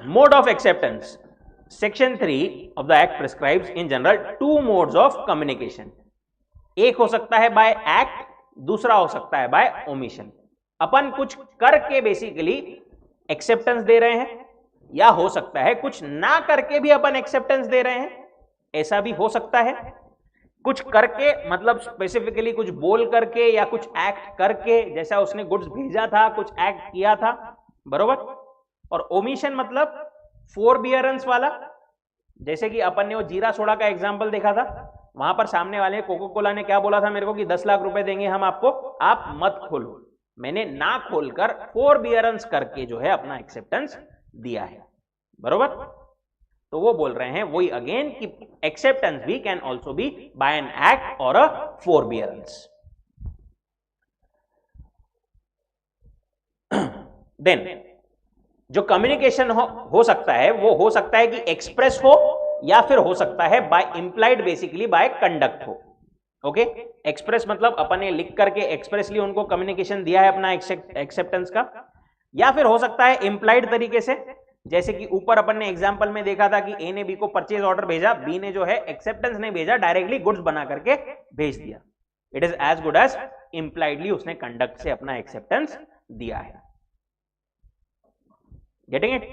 Mode of acceptance, section 3 of the act prescribes in general 2 modes of communication. एक हो सकता है बाय एक्ट, दूसरा हो सकता है बाय ओमिशन। अपन कुछ करके बेसिकली एक्सेप्टेंस दे रहे हैं, या हो सकता है कुछ ना करके भी अपन एक्सेप्टेंस दे रहे हैं, ऐसा भी हो सकता है। कुछ करके मतलब स्पेसिफिकली कुछ बोल करके या कुछ एक्ट करके, जैसा उसने गुड्स भेजा था, कुछ एक्ट किया था, बरोबर। और ओमिशन मतलब फोरबियरेंस वाला, जैसे कि अपन ने वो जीरा सोडा का एग्जांपल देखा था, वहां पर सामने वाले कोको कोला ने क्या बोला था मेरे को कि 10 लाख रुपए देंगे हम आपको, आप मत खोलो। मैंने ना खोलकर फोरबियरेंस करके जो है अपना एक्सेप्टेंस दिया है, बरोबर। तो वो बोल रहे हैं वही अगेन कि एक्सेप्टेंस भी can also be by an act or a फोरबियरेंस। Then जो कम्युनिकेशन हो सकता है, वो हो सकता है कि एक्सप्रेस हो, या फिर हो सकता है by implied, basically by conduct हो। ओके, एक्सप्रेस मतलब अपन ने लिख करके एक्सप्रेसली उनको कम्युनिकेशन दिया है अपना एक्सेप्टेंस का, या फिर हो सकता है इंप्लाइड तरीके से, जैसे कि ऊपर अपन ने एग्जांपल में देखा था कि ए ने बी को परचेज ऑर्डर भेजा, बी ने जो है एक्सेप्टेंस नहीं भेजा, डायरेक्टली गुड्स बना करके भेज दिया। It is as good as impliedly उसने कंडक्ट से अपना एक्सेप्टेंस दिया है। Getting it?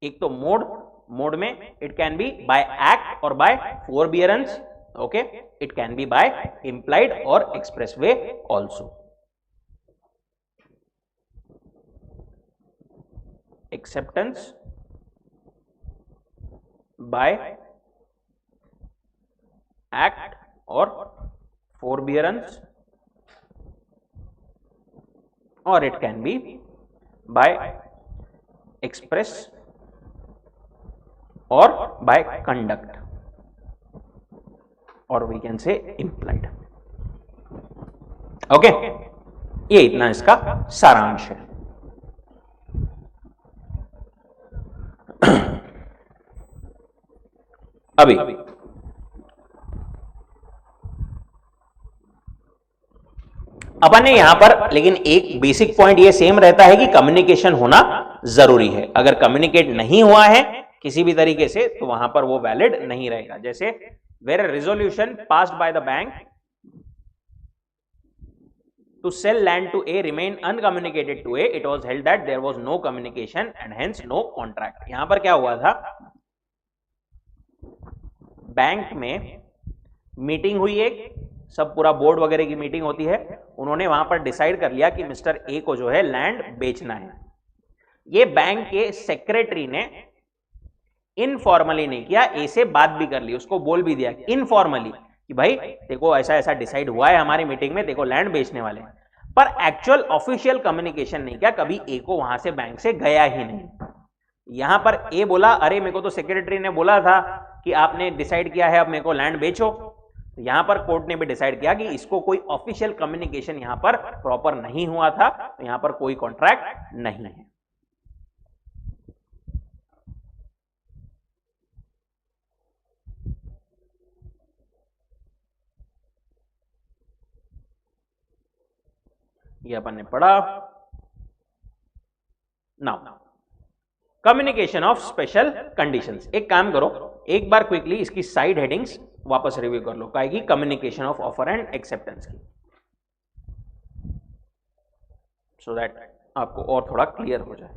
एक तो मोड में it can be by act और by forbearance, okay, it can be by implied और express way also. Acceptance by act और फोरबियरेंस, और it can be by express और बाय कंडक्ट, और we can say implied. Okay, ये इतना इसका सारांश है। अभी अपन ने यहां पर लेकिन एक बेसिक पॉइंट ये सेम रहता है कि कम्युनिकेशन होना जरूरी है। अगर कम्युनिकेट नहीं हुआ है किसी भी तरीके से तो वहां पर वो वैलिड नहीं रहेगा। जैसे where resolution passed by the bank to sell land to A remain uncommunicated to A, it was held that there was no communication and hence no contract। यहां पर क्या हुआ था, बैंक में मीटिंग हुई एक, सब पूरा बोर्ड वगैरह की मीटिंग होती है, उन्होंने वहां पर डिसाइड कर लिया कि मिस्टर ए को जो है लैंड बेचना है। ये बैंक के सेक्रेटरी ने इनफॉर्मली नहीं किया, ए से बात भी कर ली, उसको बोल भी दिया इनफॉर्मली कि भाई देखो ऐसा ऐसा डिसाइड हुआ है हमारी मीटिंग में, देखो लैंड बेचने वाले हैं, पर एक्चुअल ऑफिशियल कम्युनिकेशन नहीं किया, कभी ए को वहां से बैंक से गया ही नहीं। यहां पर ए बोला अरे मेरे को तो सेक्रेटरी ने बोला था कि आपने डिसाइड किया है अब मेरे को लैंड बेचो। तो यहां पर कोर्ट ने भी डिसाइड किया कि इसको कोई ऑफिशियल कम्युनिकेशन यहां पर प्रॉपर नहीं हुआ था, तो यहां पर कोई कॉन्ट्रैक्ट नहीं है। ये अपन ने पढ़ा। Now communication of special conditions. एक काम करो, एक बार क्विकली इसकी साइड हेडिंग्स वापस रिव्यू कर लो, कहेगी communication of offer and acceptance की, सो दैट आपको और थोड़ा क्लियर हो जाए।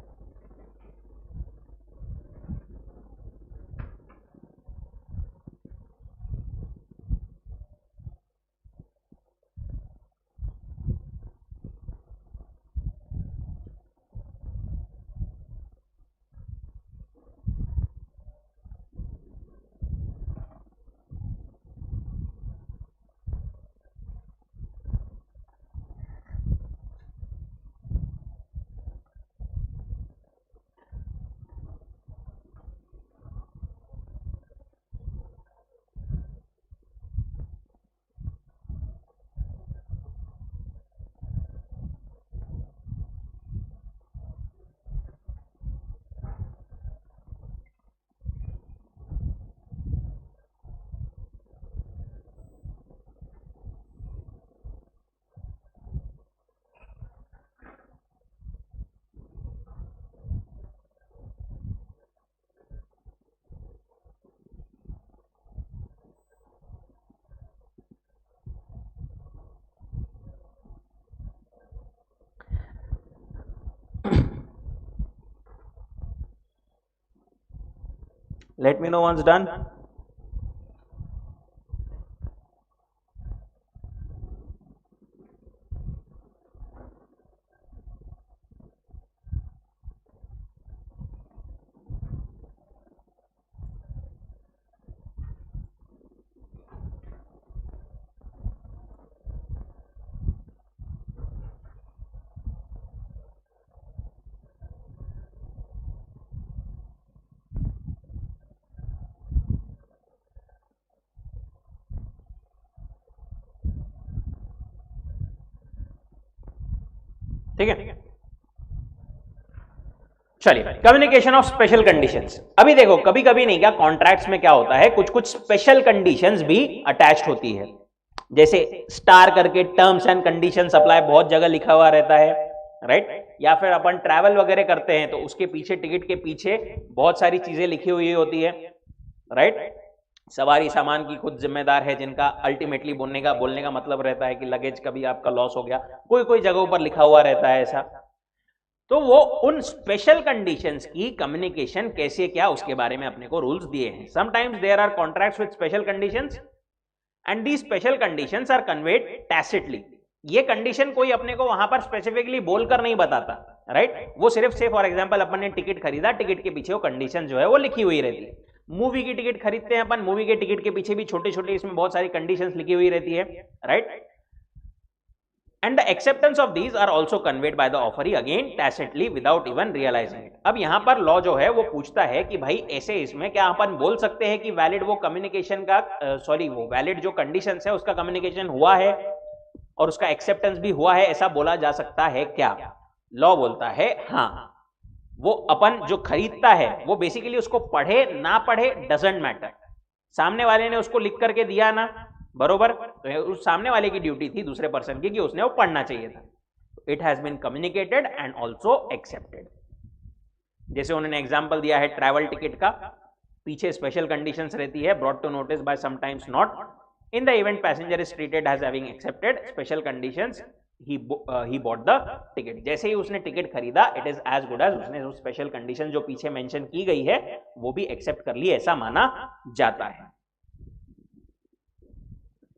Let me know once done. ठीक है, चलिए कम्युनिकेशन ऑफ स्पेशल कंडीशंस। अभी देखो कभी कभी नहीं, क्या कॉन्ट्रैक्ट्स में क्या होता है, कुछ कुछ स्पेशल कंडीशंस भी अटैच्ड होती है, जैसे स्टार करके टर्म्स एंड कंडीशंस अप्लाई बहुत जगह लिखा हुआ रहता है, राइट। या फिर अपन ट्रैवल वगैरह करते हैं तो उसके पीछे, टिकट के पीछे बहुत सारी चीजें लिखी हुई होती है, राइट। सवारी सामान की खुद जिम्मेदार है, जिनका अल्टीमेटली बोलने का मतलब रहता है कि लगेज कभी आपका लॉस हो गया, कोई कोई जगहों पर लिखा हुआ रहता है ऐसा। तो वो उन स्पेशल कंडीशंस की कम्युनिकेशन कैसे क्या, उसके बारे में अपने को रूल्स दिए हैं। Sometimes there are contracts with special conditions and the special conditions are conveyed tacitly. ये कंडीशन कोई अपने को वहां पर स्पेसिफिकली बोलकर नहीं बताता, राइट। वो सिर्फ से फॉर एग्जांपल अपन ने टिकट खरीदा, टिकट के पीछे वो कंडीशन जो है वो लिखी हुई रहती है। मूवी की टिकट खरीदते हैं अपन, मूवी के टिकट के पीछे भी छोटे छोटे इसमें बहुत सारी कंडीशंस लिखी हुई रहती है, right. And the acceptance of these are also conveyed by the offeree again tacitly without even realizing it। अब यहां पर लॉ जो है वो पूछता है कि भाई ऐसे इसमें क्या अपन बोल सकते हैं कि वैलिड वो कम्युनिकेशन का वो वैलिड जो कंडीशंस है उसका कम्युनिकेशन हुआ है और उसका एक्सेप्टेंस भी हुआ है, ऐसा बोला जा सकता है क्या? लॉ बोलता है हाँ, वो अपन जो खरीदता है वो बेसिकली उसको पढ़े ना पढ़े डजंट मैटर, सामने वाले ने उसको लिख करके दिया ना, बरोबर, तो उस सामने वाले की ड्यूटी थी दूसरे पर्सन की कि उसने वो पढ़ना चाहिए था। It has been communicated and also accepted. जैसे उन्होंने एग्जाम्पल दिया है ट्रैवल टिकट का, पीछे स्पेशल कंडीशंस रहती है, brought to notice by sometimes not, in the event passenger is treated as having accepted special conditions he bought the ticket। जैसे ही उसने टिकट खरीदा it is as good as उसने जो स्पेशल कंडीशन जो पीछे मेंशन की गई है वो भी एक्सेप्ट कर ली, ऐसा माना जाता है।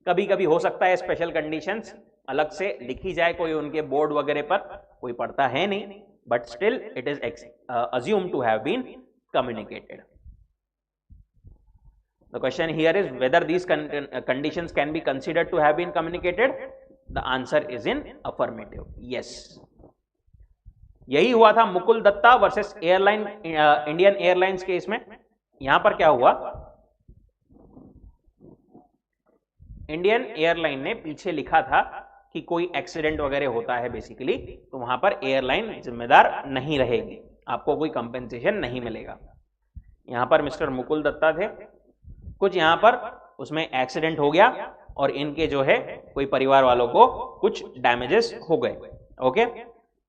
कभी कभी हो सकता है स्पेशल कंडीशंस अलग से लिखी जाए, कोई उनके बोर्ड वगैरह पर कोई पढ़ता है नहीं, but still it is assumed to have been communicated. The question here is whether these conditions can be considered to have been communicated. The answer is in affirmative. Yes. यही हुआ था Mukul Datta versus airline Indian airlines case में. यहां पर क्या हुआ, Indian airline ने पीछे लिखा था कि कोई एक्सीडेंट वगैरह होता है बेसिकली, तो वहां पर एयरलाइन जिम्मेदार नहीं रहेगी, आपको कोई कंपेंसेशन नहीं मिलेगा. यहां पर मिस्टर मुकुल दत्ता थे, कुछ यहां पर उसमें एक्सीडेंट हो गया और इनके जो है कोई परिवार वालों को कुछ डैमेजेस हो गए. ओके,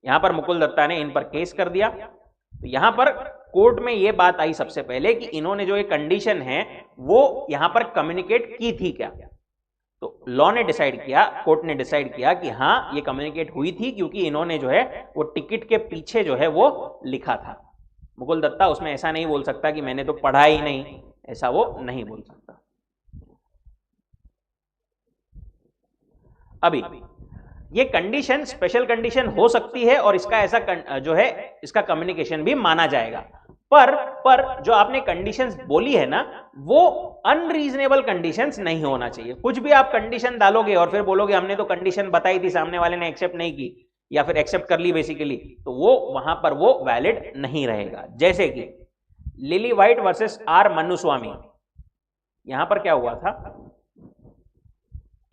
यहां पर मुकुल दत्ता ने इन पर केस कर दिया. तो यहां पर कोर्ट में यह बात आई सबसे पहले कि इन्होंने जो ये कंडीशन है वो यहां पर कम्युनिकेट की थी क्या. तो लॉ ने डिसाइड किया, कोर्ट ने डिसाइड किया कि हाँ ये कम्युनिकेट हुई थी, क्योंकि इन्होंने जो है वो टिकट के पीछे जो है वो लिखा था. मुकुल दत्ता उसमें ऐसा नहीं बोल सकता कि मैंने तो पढ़ा ही नहीं, ऐसा वो नहीं बोल सकता. अभी ये कंडीशन स्पेशल कंडीशन हो सकती है और इसका ऐसा जो है इसका कम्युनिकेशन भी माना जाएगा, पर जो आपने कंडीशंस बोली है ना वो अनरीजनेबल कंडीशंस नहीं होना चाहिए. कुछ भी आप कंडीशन डालोगे और फिर बोलोगे हमने तो कंडीशन बताई थी, सामने वाले ने एक्सेप्ट नहीं की या फिर एक्सेप्ट कर ली बेसिकली, तो वो वहां पर वो वैलिड नहीं रहेगा. जैसे कि लिली व्हाइट वर्सेस आर मनुस्वामी, यहां पर क्या हुआ था,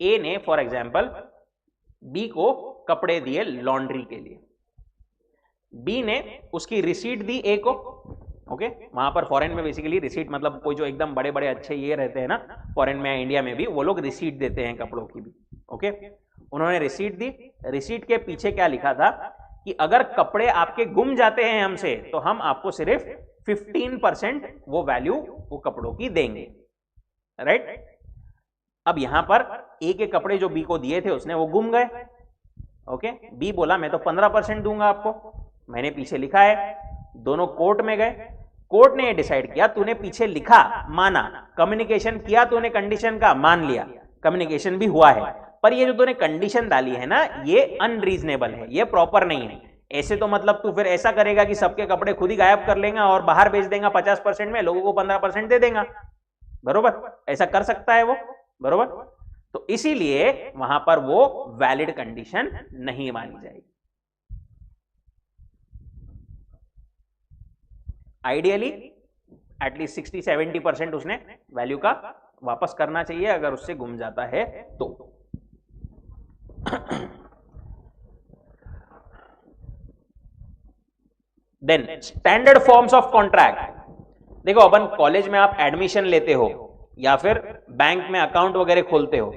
ए ने फॉर एग्जाम्पल बी को कपड़े दिए लॉन्ड्री के लिए, बी ने उसकी रिसीट दी ए को. ओके, वहां पर फॉरेन में बेसिकली रिसीट मतलब कोई जो एकदम बड़े बड़े अच्छे ये रहते हैं ना फॉरेन में, इंडिया में भी वो लोग रिसीट देते हैं कपड़ों की भी. ओके, उन्होंने रिसीट दी. रिसीट के पीछे क्या लिखा था कि अगर कपड़े आपके गुम जाते हैं हमसे तो हम आपको सिर्फ 15% वो वैल्यू वो कपड़ों की देंगे. राइट. अब यहां पर ए के कपड़े जो बी को दिए थे उसने वो गुम गए. ओके, बी बोला मैं तो 15% दूंगा आपको, मैंने पीछे लिखा है. दोनों कोर्ट में गए, कोर्ट ने ये डिसाइड किया तूने पीछे लिखा माना, कम्युनिकेशन किया तूने कंडीशन का, मान लिया कम्युनिकेशन भी हुआ है, पर ये जो तूने कंडीशन डाली है ना ये अनरीजनेबल है, ये प्रॉपर नहीं है. ऐसे तो मतलब तू फिर ऐसा करेगा कि सबके कपड़े खुद ही गायब कर लेगा और बाहर बेच देगा 50% में, लोगों को 15% दे देगा. बरोबर, ऐसा कर सकता है वो. बरोबर, तो इसीलिए वहां पर वो वैलिड कंडीशन नहीं मानी जाएगी. आइडियली एटलीस्ट 60-70% उसने वैल्यू का वापस करना चाहिए अगर उससे गुम जाता है तो. Then standard forms of contract. देखो अपन कॉलेज में आप एडमिशन लेते हो या फिर बैंक में अकाउंट वगैरह खोलते हो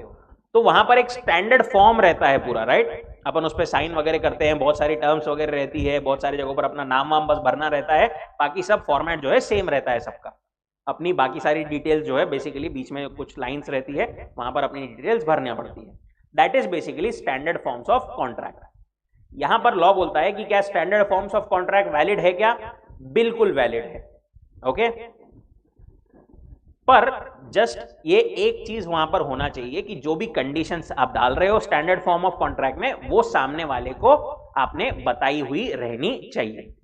तो वहां पर एक स्टैंडर्ड फॉर्म रहता है पूरा. राइट, अपन उस पर साइन वगैरह करते हैं, बहुत सारी टर्म्स वगैरह रहती है, बहुत सारी जगहों पर अपना नाम वाम बस भरना रहता है, बाकी सब फॉर्मेट जो है सेम रहता है सबका. अपनी बाकी सारी डिटेल्स जो है बेसिकली बीच में कुछ लाइंस रहती है वहां पर अपनी डिटेल्स भरना पड़ती है. That is basically standard forms of contract. यहां पर लॉ बोलता है कि क्या standard forms of contract valid है क्या? बिल्कुल वैलिड है. ओके, पर जस्ट ये एक चीज वहां पर होना चाहिए कि जो भी कंडीशंस आप डाल रहे हो स्टैंडर्ड फॉर्म ऑफ कॉन्ट्रैक्ट में वो सामने वाले को आपने बताई हुई रहनी चाहिए.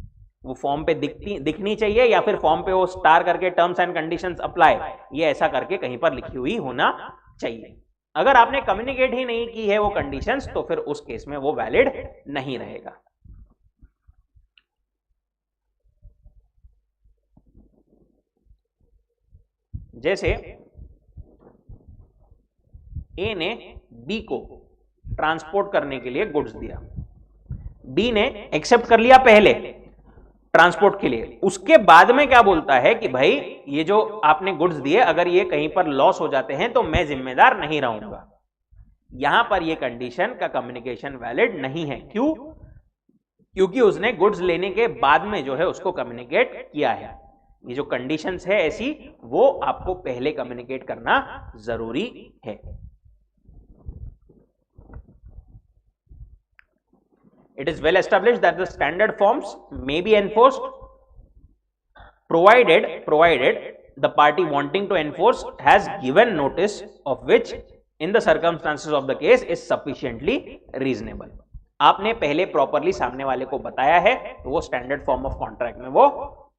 वो फॉर्म पे दिखनी चाहिए या फिर फॉर्म पे वो स्टार करके टर्म्स एंड कंडीशंस अप्लाई, ये ऐसा करके कहीं पर लिखी हुई होना चाहिए. अगर आपने कम्युनिकेट ही नहीं की है वो कंडीशंस तो फिर उस केस में वो वैलिड नहीं रहेगा. जैसे ए ने बी को ट्रांसपोर्ट करने के लिए गुड्स दिया, बी ने एक्सेप्ट कर लिया पहले ट्रांसपोर्ट के लिए, उसके बाद में क्या बोलता है कि भाई ये जो आपने गुड्स दिए अगर ये कहीं पर लॉस हो जाते हैं तो मैं जिम्मेदार नहीं रहूंगा. यहां पर ये कंडीशन का कम्युनिकेशन वैलिड नहीं है. क्यों? क्योंकि उसने गुड्स लेने के बाद में जो है उसको कम्युनिकेट किया है. ये जो कंडीशंस है ऐसी वो आपको पहले कम्युनिकेट करना जरूरी है. It is well established that the standard forms may be enforced provided the party wanting to enforce has given notice of which in the circumstances of the case is sufficiently reasonable. आपने पहले properly सामने वाले को बताया है तो वो standard form of contract में वो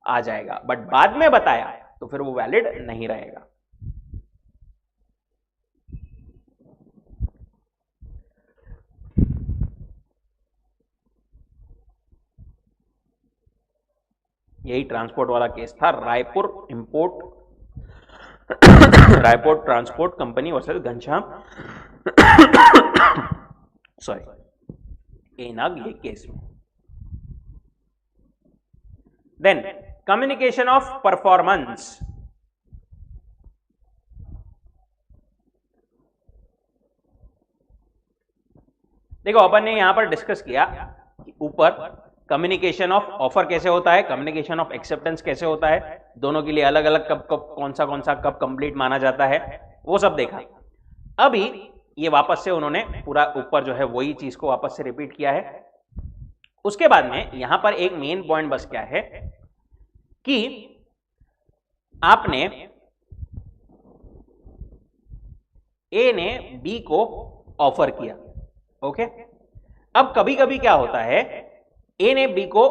आ जाएगा, बट बाद में बताया तो फिर वो वैलिड नहीं रहेगा। यही ट्रांसपोर्ट वाला केस था, Raipur transport company versus Ghanshyam sorry एनाग, ये केस में। Then communication of performance. देखो अपन ने यहां पर डिस्कस किया कि ऊपर कम्युनिकेशन ऑफ ऑफर कैसे होता है, कम्युनिकेशन ऑफ एक्सेप्टेंस कैसे होता है, दोनों के लिए अलग अलग कब कब कौन सा कब कंप्लीट माना जाता है, वो सब देखा। अभी ये वापस से उन्होंने पूरा ऊपर जो है वही चीज को वापस से रिपीट किया है। उसके बाद में यहां पर एक मेन पॉइंट बस क्या है कि आपने ए ने बी को ऑफर किया, ओके। अब कभी कभी क्या होता है, ए ने बी को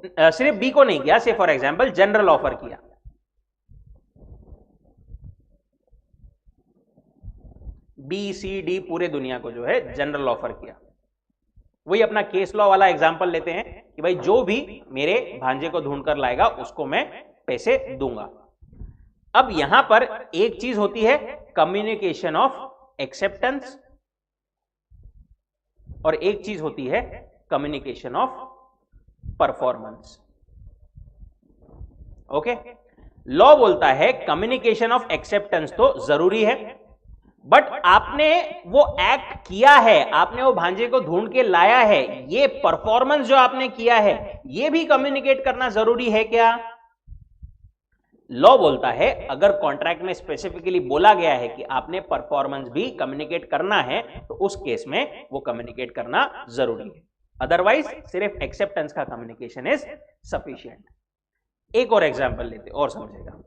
सिर्फ बी को नहीं किया, से फॉर एग्जांपल जनरल ऑफर किया, बी सी डी पूरे दुनिया को जो है जनरल ऑफर किया। वही अपना केस लॉ वाला एग्जांपल लेते हैं कि भाई जो भी मेरे भांजे को ढूंढ कर लाएगा उसको मैं पैसे दूंगा। अब यहां पर एक चीज होती है कम्युनिकेशन ऑफ एक्सेप्टेंस और एक चीज होती है communication of performance, okay. Law बोलता है कम्युनिकेशन ऑफ एक्सेप्टेंस तो जरूरी है, बट आपने वो एक्ट किया है, आपने वो भांजे को ढूंढ के लाया है, ये परफॉर्मेंस जो आपने किया है ये भी कम्युनिकेट करना जरूरी है क्या? लॉ बोलता है अगर कॉन्ट्रैक्ट में स्पेसिफिकली बोला गया है कि आपने परफॉर्मेंस भी कम्युनिकेट करना है तो उस केस में वो कम्युनिकेट करना जरूरी है, अदरवाइज सिर्फ एक्सेप्टेंस का कम्युनिकेशन इज सफिशिएंट। एक और एग्जांपल लेते और समझेगा।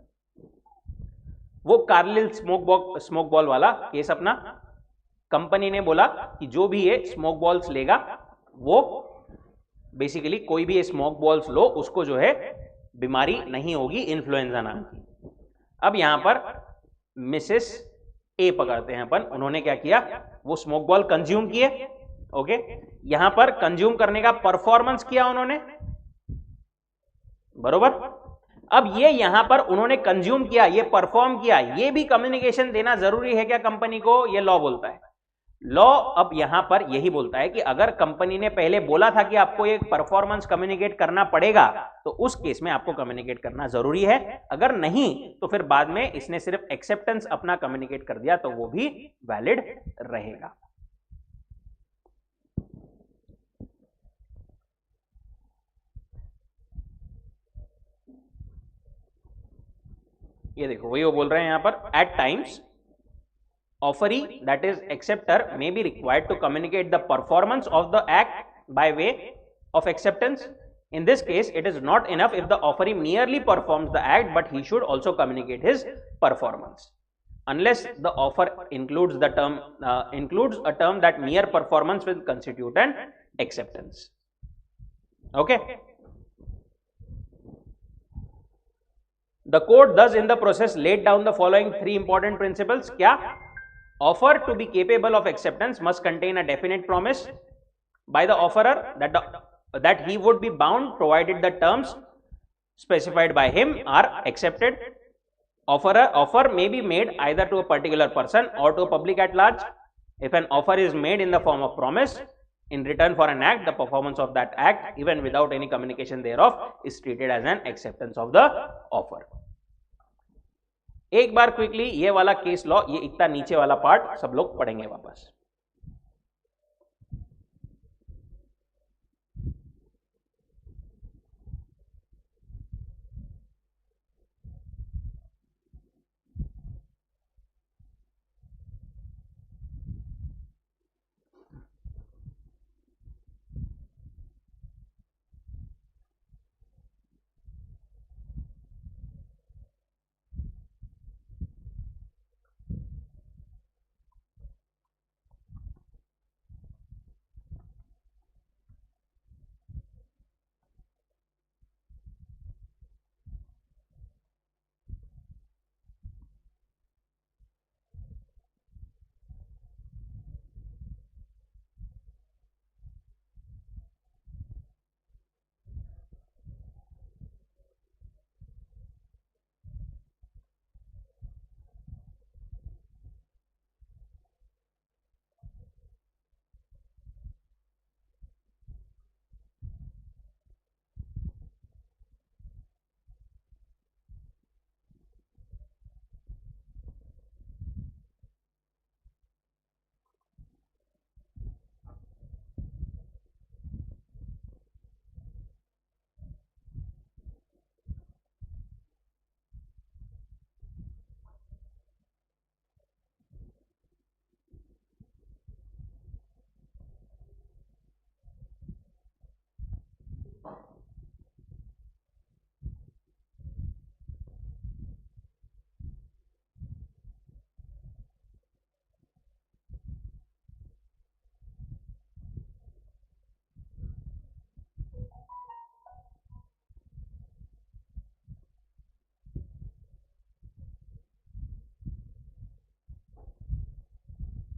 वो कार्लिल स्मोक बॉल वाला केस अपना, कंपनी ने बोला कि जो भी ये स्मोक बॉल्स लेगा वो बेसिकली कोई भी ये स्मोक बॉल्स लो उसको जो है बीमारी नहीं होगी इन्फ्लुएंजा नाम की। अब यहां पर मिसेस ए पकड़ते हैं अपन, उन्होंने क्या किया, वो स्मोक बॉल कंज्यूम किए, ओके। यहां पर कंज्यूम करने का परफॉर्मेंस किया उन्होंने, बरोबर। अब ये यहां पर उन्होंने कंज्यूम किया, ये परफॉर्म किया, ये भी कम्युनिकेशन देना जरूरी है क्या कंपनी को? ये लॉ बोलता है। लॉ अब यहां पर यही बोलता है कि अगर कंपनी ने पहले बोला था कि आपको ये परफॉर्मेंस कम्युनिकेट करना पड़ेगा तो उस केस में आपको कम्युनिकेट करना जरूरी है, अगर नहीं तो फिर बाद में इसने सिर्फ एक्सेप्टेंस अपना कम्युनिकेट कर दिया तो वो भी वैलिड रहेगा। ये देखो वही वो बोल रहे हैं यहां पर, at times offeree, that is acceptor, may be required to communicate the performance of the act by way of acceptance. In this case, it is not enough if the offeree merely performs the act, but he should also communicate his performance. Unless the offer includes the term includes a term that mere performance will constitute an acceptance. Okay. The court thus in the process laid down the following three important principles. क्या? Offer to be capable of acceptance must contain a definite promise by the offerer that he would be bound provided the terms specified by him are accepted. Offer may be made either to a particular person or to a public at large. If an offer is made in the form of promise in return for an act, the performance of that act, even without any communication thereof, is treated as an acceptance of the offer. एक बार quickly ये वाला case law, ये इतना नीचे वाला part सब लोग पढ़ेंगे वापस।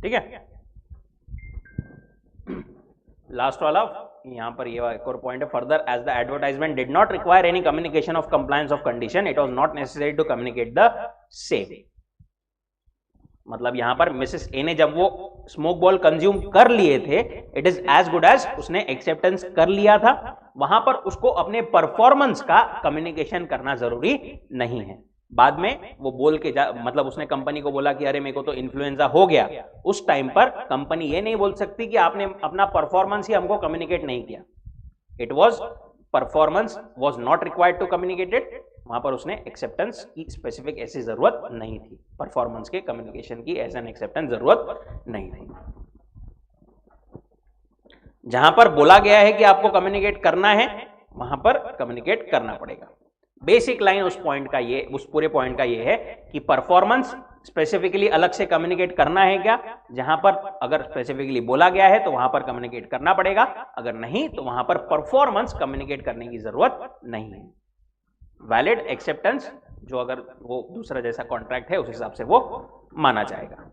ठीक है। लास्ट वाला यहां पर ये एक और पॉइंट है, further as the advertisement did not require any communication of compliance of condition it was not necessary to communicate the same. मतलब यहां पर मिसेस ए ने जब वो स्मोक बॉल कंज्यूम कर लिए थे, it is as good as उसने एक्सेप्टेंस कर लिया था, वहां पर उसको अपने परफॉर्मेंस का कम्युनिकेशन करना जरूरी नहीं है। बाद में वो बोल के मतलब उसने कंपनी को बोला कि अरे मेरे को तो इन्फ्लुएंजा हो गया, उस टाइम पर कंपनी ये नहीं बोल सकती कि आपने अपना परफॉर्मेंस ही हमको कम्युनिकेट नहीं किया। It was performance was not required to communicated, वहां पर उसने एक्सेप्टेंस की स्पेसिफिक ऐसी जरूरत नहीं थी, परफॉर्मेंस के कम्युनिकेशन की एज एन एक्सेप्टेंस जरूरत नहीं थी। जहां पर बोला गया है कि आपको कम्युनिकेट करना है, वहां पर कम्युनिकेट करना पड़ेगा। बेसिक लाइन उस पॉइंट का ये, उस पूरे पॉइंट का ये है कि परफॉर्मेंस स्पेसिफिकली अलग से कम्युनिकेट करना है क्या, जहां पर अगर स्पेसिफिकली बोला गया है तो वहां पर कम्युनिकेट करना पड़ेगा, अगर नहीं तो वहां पर परफॉर्मेंस कम्युनिकेट करने की जरूरत नहीं है। वैलिड एक्सेप्टेंस जो अगर वो दूसरा जैसा कॉन्ट्रैक्ट है उस हिसाब से वो माना जाएगा।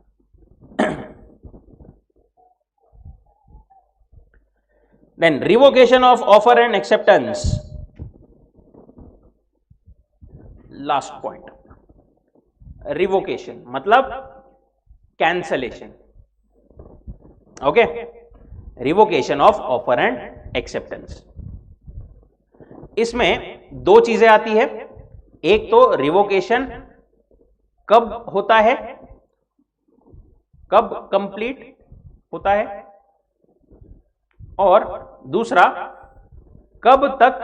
Then revocation of offer and acceptance, last point. Revocation मतलब cancellation, okay. Revocation of offer and acceptance, इसमें दो चीजें आती है। एक तो रिवोकेशन कब होता है, कब कंप्लीट होता है, और दूसरा कब तक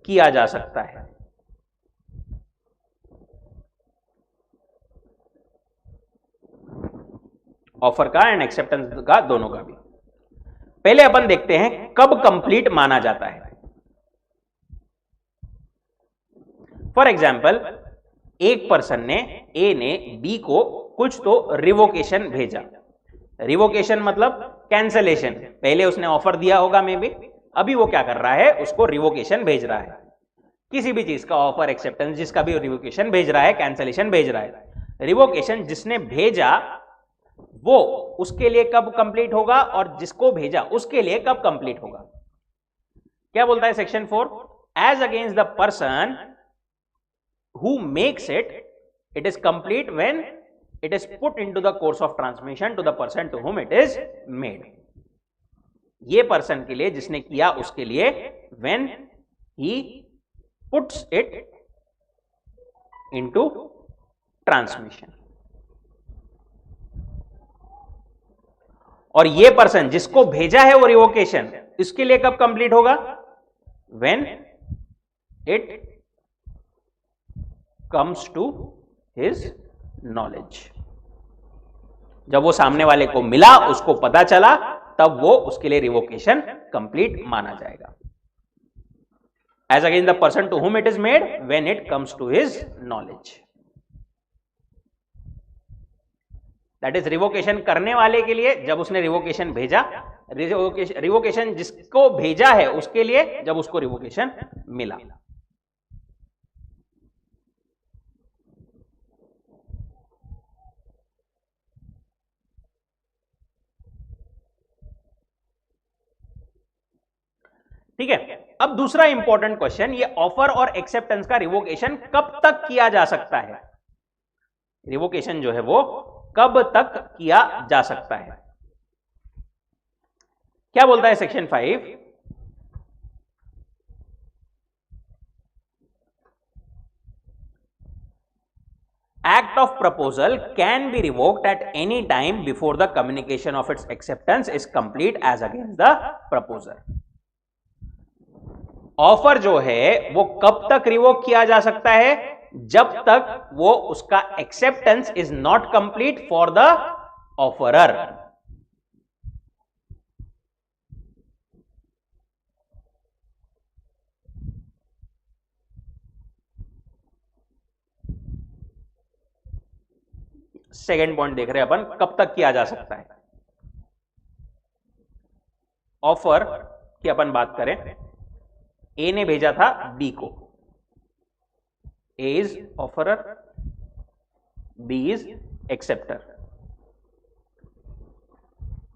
किया जा सकता है। ऑफर का एंड एक्सेप्टेंस का, दोनों का भी। पहले अपन देखते हैं कब कंप्लीट माना जाता है। फॉर एग्जाम्पल, एक पर्सन ने, ए ने बी को कुछ तो रिवोकेशन भेजा। रिवोकेशन मतलब कैंसलेशन। पहले उसने ऑफर दिया होगा मे बी, अभी वो क्या कर रहा है, उसको रिवोकेशन भेज रहा है। किसी भी चीज का ऑफर, एक्सेप्टेंस, जिसका भी रिवोकेशन भेज रहा है, कैंसलेशन भेज रहा है। रिवोकेशन जिसने भेजा वो उसके लिए कब कंप्लीट होगा और जिसको भेजा उसके लिए कब कंप्लीट होगा। क्या बोलता है section 4, as against the person who makes it, it is complete when it is put into the course of transmission to the person to whom it is made। ये पर्सन के लिए, जिसने किया उसके लिए, when he puts it into transmission। और ये person जिसको भेजा है वो रिवोकेशन, इसके लिए कब कंप्लीट होगा, when it comes to his knowledge। जब वो सामने वाले को मिला, उसको पता चला, तब वो उसके लिए रिवोकेशन कंप्लीट माना जाएगा। As against the person to whom it is made when it comes to his knowledge. That is revocation करने वाले के लिए जब उसने रिवोकेशन भेजा, रिवोकेशन जिसको भेजा है उसके लिए जब उसको रिवोकेशन मिला। ठीक है। अब दूसरा इंपॉर्टेंट क्वेश्चन, ये ऑफर और एक्सेप्टेंस का रिवोकेशन कब तक किया जा सकता है। रिवोकेशन जो है वो कब तक किया जा सकता है। क्या बोलता है section 5, act of proposal can be revoked at any time before the communication of its acceptance is complete as against the proposer। Offer जो है वो कब तक रिवोक किया जा सकता है, जब तक वो उसका acceptance is not complete for the offeror. Second point देख रहे हैं अपन, कब तक किया जा सकता है। ऑफर की अपन बात करें, ए ने भेजा था बी को, A is offerer, B is accepter.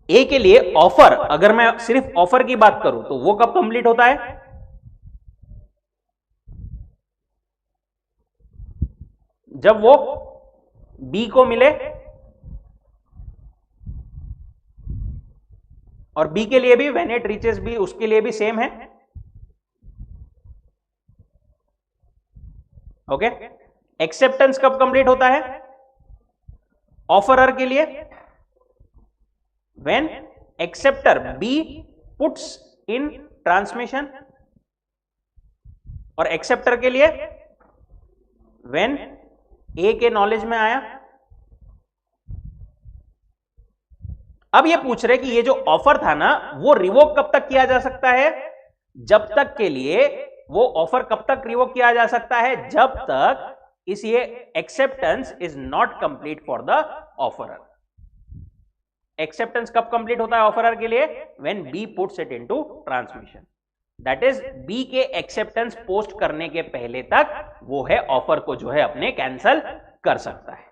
A के लिए ऑफर, अगर मैं सिर्फ ऑफर की बात करूं तो वो कब कंप्लीट होता है? जब वो बी को मिले और बी के लिए भी व्हेन इट रीचेस बी, उसके लिए भी सेम है। ओके, एक्सेप्टेंस कब कंप्लीट होता है ऑफरर के लिए? When acceptor B puts in transmission, और एक्सेप्टर के लिए व्हेन ए के नॉलेज में आया। अब ये पूछ रहे कि ये जो ऑफर था ना, वो रिवोक कब तक किया जा सकता है? जब तक के लिए वो ऑफर कब तक रिवोक किया जा सकता है? जब तक इस ये acceptance is not complete for the offeror. Acceptance कब कंप्लीट होता है ऑफरर के लिए? When B puts it into transmission. That is B के एक्सेप्टेंस पोस्ट करने के पहले तक वो है ऑफर को जो है अपने कैंसल कर सकता है।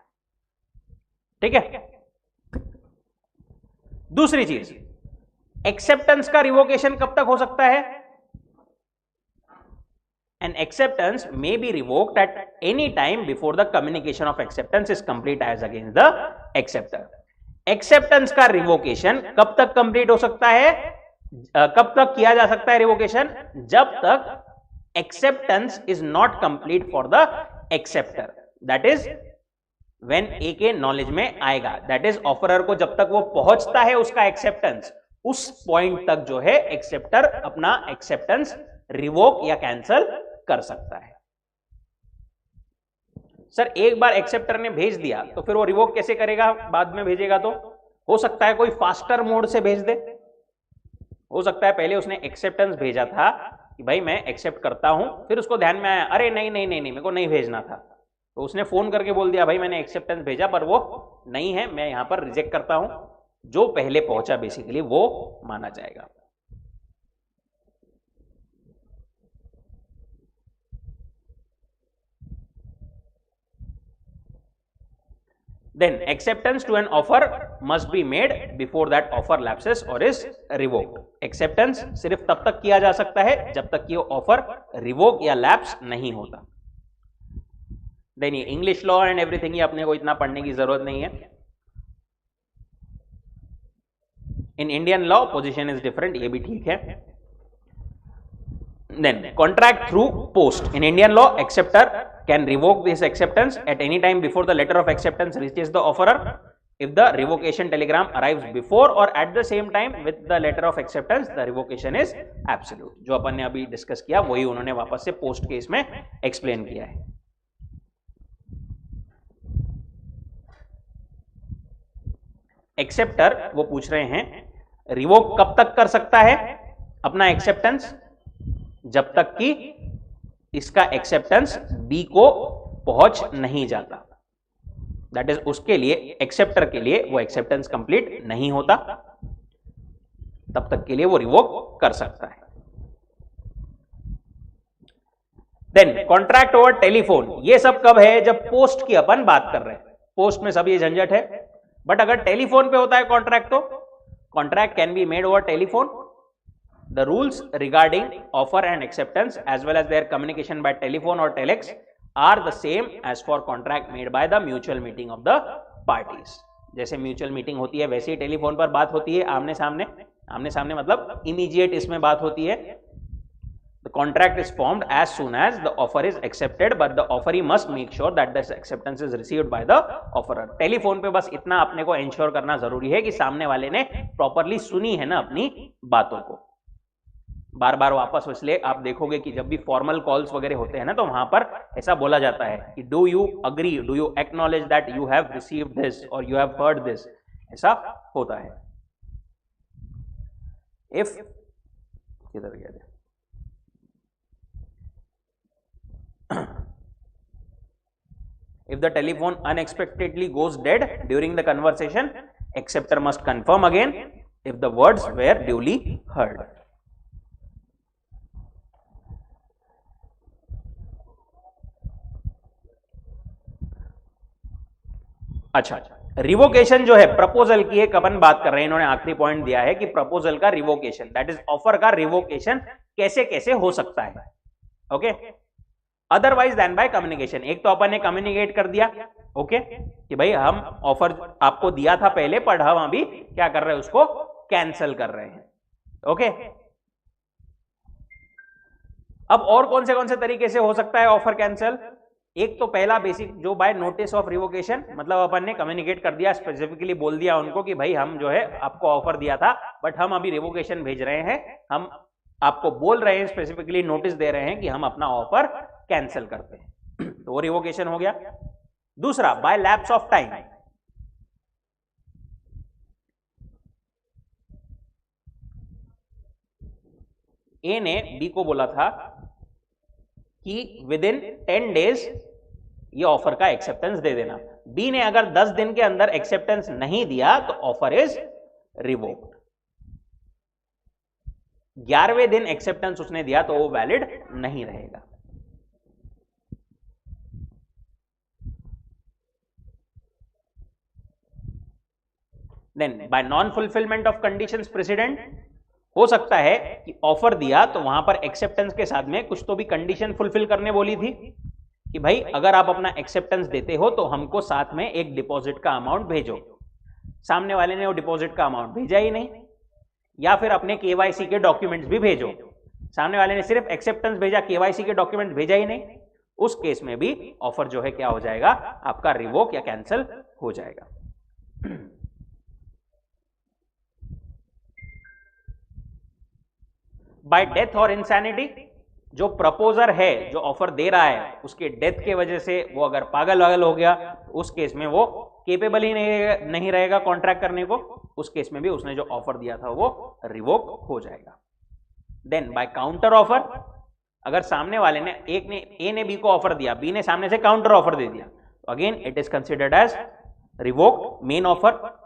ठीक है। दूसरी चीज, एक्सेप्टेंस का रिवोकेशन कब तक हो सकता है? An acceptance may be revoked at any time before the communication of acceptance is complete as against the acceptor. Acceptance का रिवोकेशन कब तक कंप्लीट हो सकता है? कब तक किया जा सकता है रिवोकेशन? जब तक acceptance is not complete for the acceptor. That is when A के नॉलेज में आएगा। That is ऑफरर को जब तक वो पहुंचता है उसका एक्सेप्टेंस, उस पॉइंट तक जो है एक्सेप्टर अपना एक्सेप्टेंस रिवोक या कैंसल कर सकता है। सर एक बार एक्सेप्टर ने भेज दिया तो फिर वो रिवोक कैसे करेगा? बाद में भेजेगा तो हो सकता है कोई फास्टर मोड से भेज दे। हो सकता है पहले उसने एक्सेप्टेंस भेजा था कि भाई मैं एक्सेप्ट करता हूं, फिर उसको ध्यान में आया अरे नहीं नहीं नहीं नहीं मेरे को नहीं भेजना था, तो उसने फोन करके बोल दिया भाई मैंने एक्सेप्टेंस भेजा पर वो नहीं है, मैं यहां पर रिजेक्ट करता हूं। जो पहले पहुंचा बेसिकली वो माना जाएगा। Then acceptance to an offer must be made before that offer lapses or is revoked. Acceptance सिर्फ तब तक किया जा सकता है जब तक कि वो ऑफर रिवोक या लैप्स नहीं होता। देन ये इंग्लिश लॉ एंड एवरीथिंग ये अपने को इतना पढ़ने की जरूरत नहीं है। In Indian law position is different, ये भी ठीक है। Then contract through post. In Indian law, acceptor can revoke this acceptance at any time before the letter of acceptance reaches the offerer. If the revocation telegram arrives before or at the same time with the letter of acceptance, the revocation is absolute. जो अपन ने अभी discuss किया वही उन्होंने वापस से post case में explain किया है। एक्सेप्टर वो पूछ रहे हैं रिवोक कब तक कर सकता है अपना एक्सेप्टेंस? जब तक कि इसका एक्सेप्टेंस बी को पहुंच नहीं जाता। दैट इज उसके लिए एक्सेप्टर के लिए वो एक्सेप्टेंस कंप्लीट नहीं होता, तब तक के लिए वो रिवोक कर सकता है। देन कॉन्ट्रैक्ट ओवर टेलीफोन, ये सब कब है? जब पोस्ट की अपन बात कर रहे हैं। पोस्ट में सब ये झंझट है, बट अगर टेलीफोन पे होता है कॉन्ट्रैक्ट तो contract can be made over telephone. The rules regarding offer and acceptance as well as their communication by telephone or telex are the same as for contract made by the mutual meeting of the parties. जैसे mutual meeting होती है वैसे ही telephone पर बात होती है आमने सामने। आमने सामने मतलब इमीडिएट इसमें बात होती है। The contract is formed as soon as the offer is accepted, but the offeree must make sure that this acceptance is received by the offerer. Telephone पे बस इतना अपने को इंश्योर करना जरूरी है कि सामने वाले ने प्रॉपरली सुनी है ना अपनी बातों को। बार बार वापस, इसलिए आप देखोगे कि जब भी फॉर्मल कॉल्स वगैरह होते हैं ना तो वहां पर ऐसा बोला जाता है कि do you agree, do you acknowledge that you have received this और यू हैव हर्ड दिस, ऐसा होता है। इफ किधर गया if the telephone unexpectedly goes dead during the conversation, acceptor must confirm again if the words were duly heard. अच्छा, revocation जो है proposal की एक अपन बात कर रहे हैं, इन्होंने आखिरी पॉइंट दिया है कि प्रपोजल का रिवोकेशन, दैट इज ऑफर का रिवोकेशन कैसे कैसे हो सकता है। Okay, otherwise then by communication. एक तो अपन ने कम्युनिकेट कर दिया ओके कि भाई हम ऑफर आपको दिया था पहले, पर हम अभी क्या कर रहे हैं, उसको कैंसिल कर रहे हैं। ओके, अब और कौन से तरीके से हो सकता है ऑफर कैंसिल? एक तो पहला बेसिक जो बाय नोटिस ऑफ रिवोकेशन, मतलब अपन ने कम्युनिकेट कर दिया, स्पेसिफिकली बोल दिया उनको कि भाई हम जो है आपको ऑफर दिया था बट हम अभी रिवोकेशन भेज रहे हैं, हम आपको बोल रहे हैं, स्पेसिफिकली नोटिस दे रहे हैं कि हम अपना ऑफर कैंसिल करते हैं। तो वो रिवोकेशन हो गया। दूसरा बाय लैप्स ऑफ टाइम, ए ने बी को बोला था कि विद इन 10 डेज ये ऑफर का एक्सेप्टेंस दे देना। बी ने अगर 10 दिन के अंदर एक्सेप्टेंस नहीं दिया तो ऑफर इज रिवोक्ड। 11वें दिन एक्सेप्टेंस उसने दिया तो वो वैलिड नहीं रहेगा। Then by non fulfilment of conditions precedent, हो सकता है कि ऑफर दिया तो वहां पर एक्सेप्टेंस के साथ में कुछ तो भी कंडीशन फुलफिल करने बोली थी कि भाई अगर आप अपना एक्सेप्टेंस देते हो तो हमको साथ में एक डिपॉजिट का अमाउंट भेजो। सामने वाले ने वो डिपॉजिट का अमाउंट भेजा ही नहीं, या फिर अपने केवाईसी के डॉक्यूमेंट्स भी भेजो। सामने वाले ने सिर्फ एक्सेप्टेंस भेजा, केवाईसी के डॉक्यूमेंट भेजा ही नहीं। उस केस में भी ऑफर जो है क्या हो जाएगा, आपका रिवोक या कैंसिल हो जाएगा। बाय डेथ और इंसैनिटी, जो प्रपोजर है जो ऑफर दे रहा है उसके डेथ के वजह से वो अगर पागल वागल हो गया, उस केस में वो केपेबल ही नहीं रहेगा कॉन्ट्रैक्ट करने को, उस केस में भी उसने जो ऑफर दिया था वो रिवोक हो जाएगा। देन बाय काउंटर ऑफर, अगर सामने वाले ने ए ने बी को ऑफर दिया, बी ने सामने से काउंटर ऑफर दे दिया, तो again it is considered as revoke main offer.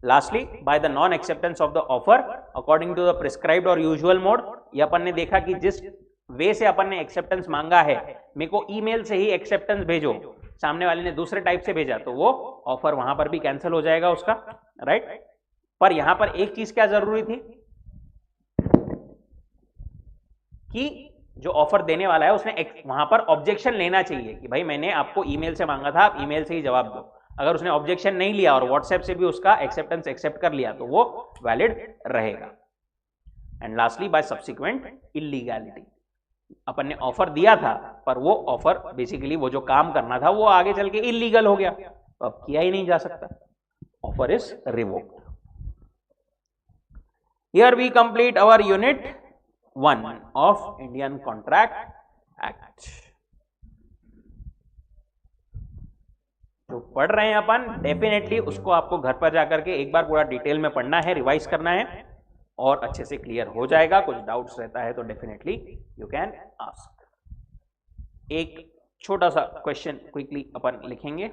Lastly by the non acceptance of the offer according to the prescribed or usual mode, ये अपन ने देखा कि जिस वे से अपन ने एक्सेप्टेंस मांगा है, मेरे को ईमेल से ही एक्सेप्टेंस भेजो, सामने वाले ने दूसरे टाइप से भेजा, तो वो ऑफर वहां पर भी कैंसिल हो जाएगा उसका, राइट। पर यहां पर एक चीज क्या जरूरी थी कि जो ऑफर देने वाला है उसने वहां पर ऑब्जेक्शन लेना चाहिए कि भाई मैंने आपको ईमेल से मांगा था, आप ईमेल से ही जवाब दो। अगर उसने ऑब्जेक्शन नहीं लिया और व्हाट्सएप से भी उसका एक्सेप्टेंस एक्सेप्ट कर लिया तो वो वैलिड रहेगा। And lastly by subsequent illegality, अपन ने ऑफर दिया था पर वो ऑफर बेसिकली वो जो काम करना था वो आगे चल के इलीगल हो गया, तो अब किया ही नहीं जा सकता, offer is revoked. Here we complete our unit 1 of Indian Contract Act. जो पढ़ रहे हैं अपन, डेफिनेटली उसको आपको घर पर जाकर के एक बार पूरा डिटेल में पढ़ना है, रिवाइज करना है और अच्छे से क्लियर हो जाएगा। कुछ डाउट्स रहता है तो डेफिनेटली यू कैन आस्क। एक छोटा सा क्वेश्चन क्विकली अपन लिखेंगे।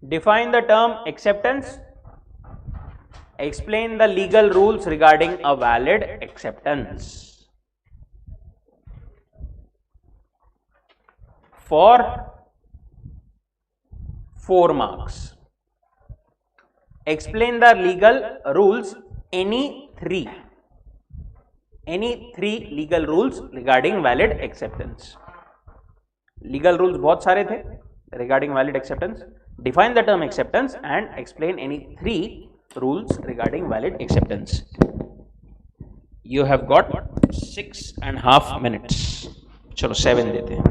Define the term acceptance. Explain the legal rules regarding a valid acceptance. for 4 marks. Explain the legal rules, any three legal rules regarding valid acceptance. Legal rules बहुत सारे थे regarding valid acceptance. Define the term acceptance and explain any 3 rules regarding valid acceptance. You have got 6.5 minutes. चलो 7 देते हैं.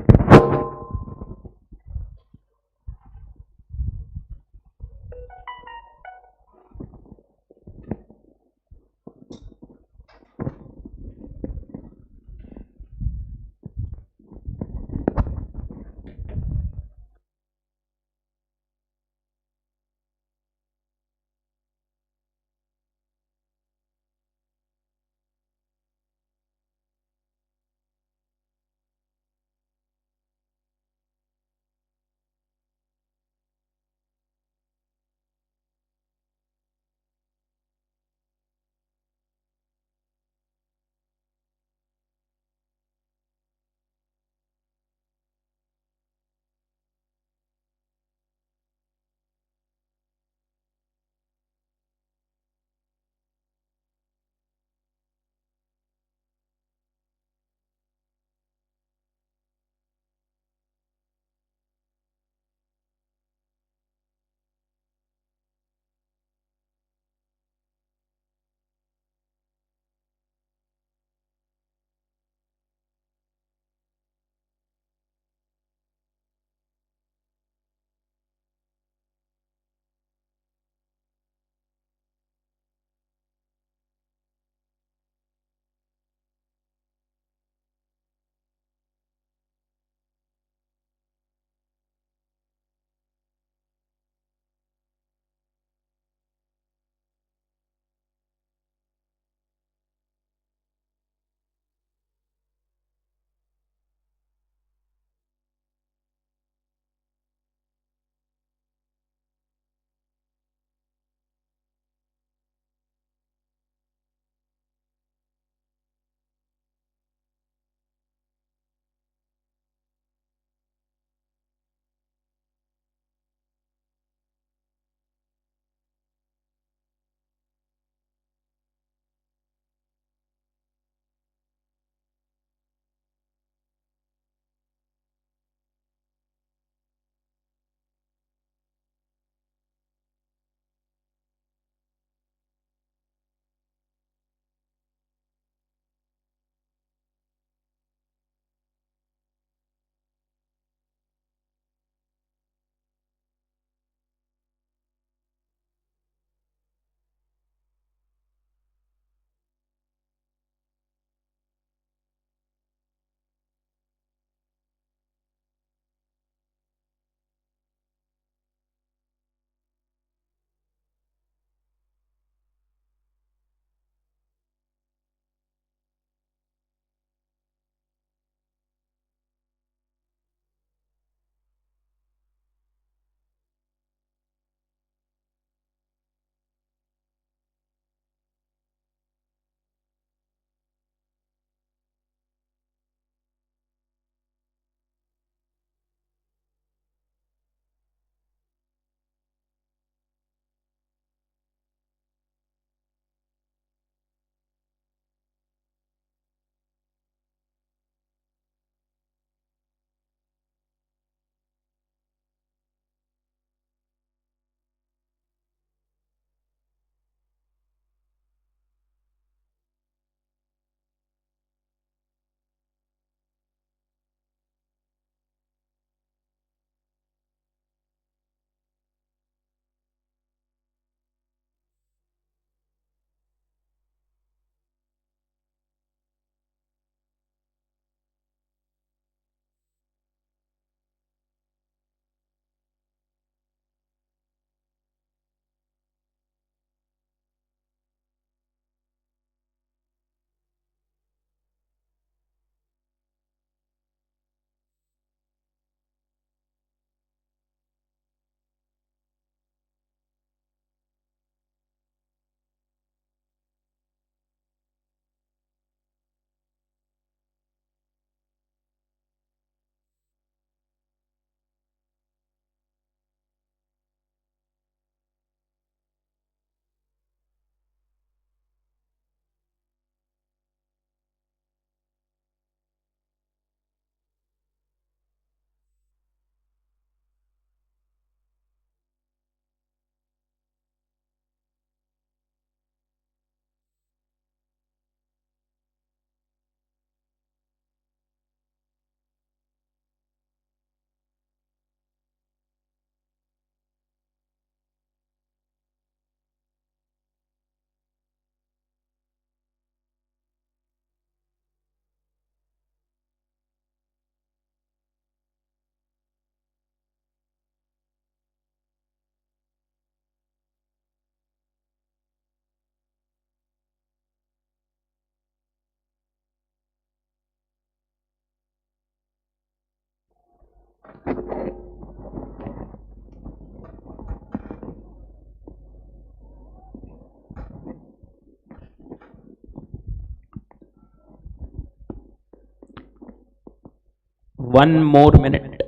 1 more minute.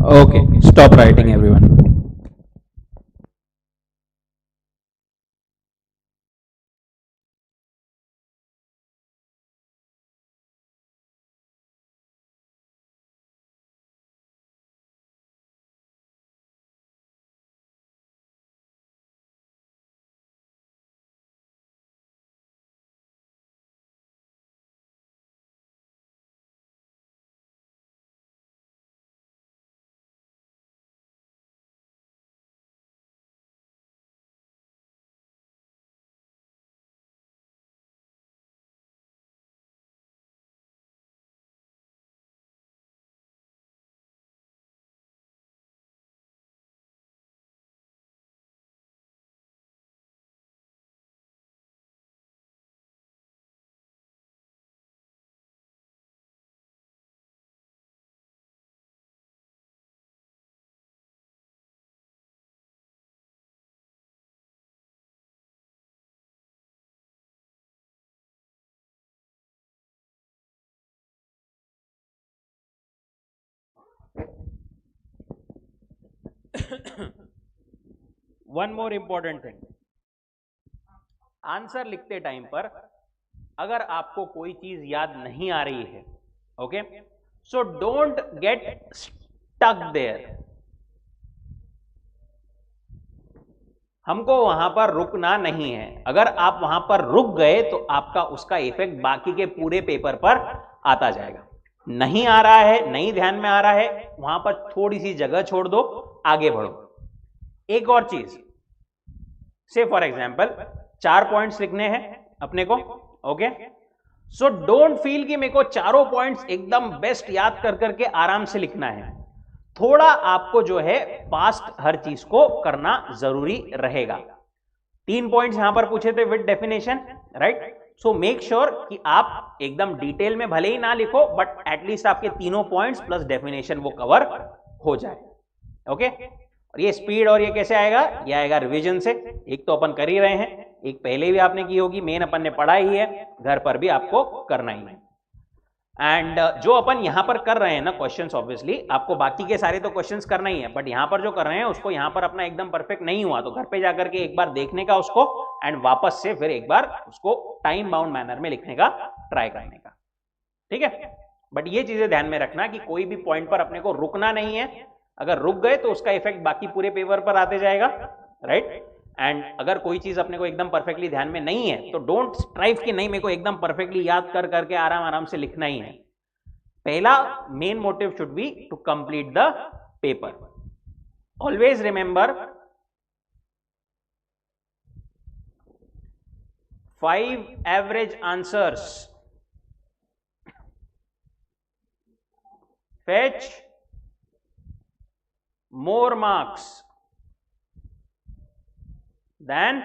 Okay, stop writing everyone. One more important thing, answer लिखते time पर अगर आपको कोई चीज याद नहीं आ रही है, okay, so don't get stuck there. हमको वहां पर रुकना नहीं है। अगर आप वहां पर रुक गए तो आपका उसका इफेक्ट बाकी के पूरे पेपर पर आता जाएगा। नहीं आ रहा है, नहीं ध्यान में आ रहा है, वहां पर थोड़ी सी जगह छोड़ दो, आगे बढ़ो। एक और चीज, से फॉर एग्जाम्पल 4 पॉइंट्स लिखने हैं अपने को, ओके, सो डोंट फील कि मेरे को चारों पॉइंट्स एकदम बेस्ट याद कर करके आराम से लिखना है। थोड़ा आपको जो है पास्ट हर चीज को करना जरूरी रहेगा। 3 पॉइंट्स यहां पर पूछे थे with definition, right? So make sure कि आप एकदम डिटेल में भले ही ना लिखो, बट एटलीस्ट आपके तीनों पॉइंट्स प्लस डेफिनेशन वो कवर हो जाए, ओके? और ये स्पीड और ये कैसे आएगा? ये आएगा रिवीजन से। एक तो अपन कर ही रहे हैं, एक पहले भी आपने की होगी, मेन अपन ने पढ़ा ही है, घर पर भी आपको करना ही है। एंड जो अपन यहां पर कर रहे हैं ना क्वेश्चंस, ऑब्वियसली आपको बाकी के सारे तो क्वेश्चंस करना ही है, बट यहां पर जो कर रहे हैं उसको यहां पर अपना एकदम परफेक्ट नहीं हुआ तो घर पे जाकर के एक बार देखने का उसको, एंड वापस से फिर एक बार उसको टाइम बाउंड मैनर में लिखने का ट्राई करने का, ठीक है? बट ये चीजें ध्यान में रखना कि कोई भी पॉइंट पर अपने को रुकना नहीं है। अगर रुक गए तो उसका इफेक्ट बाकी पूरे पेपर पर आते जाएगा, राइट? एंड अगर कोई चीज अपने को एकदम परफेक्टली ध्यान में नहीं है तो डोंट स्ट्राइव कि नहीं मेरे को एकदम परफेक्टली याद कर करके आराम आराम से लिखना ही है। पहला main motive should be to complete the paper. Always remember 5 average answers fetch more marks than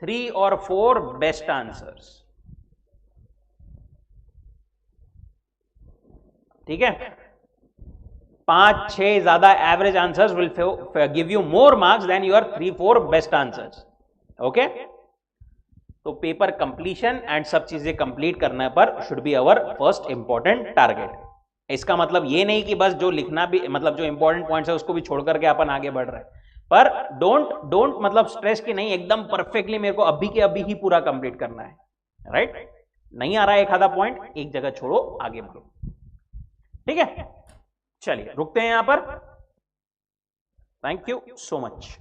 3 or 4 best answers, ठीक है? 5-6 ज्यादा average answers will give you more marks than your 3-4 best answers, okay? तो paper completion and सब चीजें complete करने पर should be our first important target. इसका मतलब ये नहीं कि बस जो लिखना भी, मतलब जो इंपॉर्टेंट पॉइंट्स है उसको भी छोड़ करके अपन आगे बढ़ रहे हैं। पर डोंट मतलब स्ट्रेस की नहीं, एकदम परफेक्टली मेरे को अभी के अभी ही पूरा कंप्लीट करना है, राइट? नहीं आ रहा है एक आधा पॉइंट, एक जगह छोड़ो, आगे बढ़ो, ठीक है? चलिए रुकते हैं यहां पर। Thank you so much.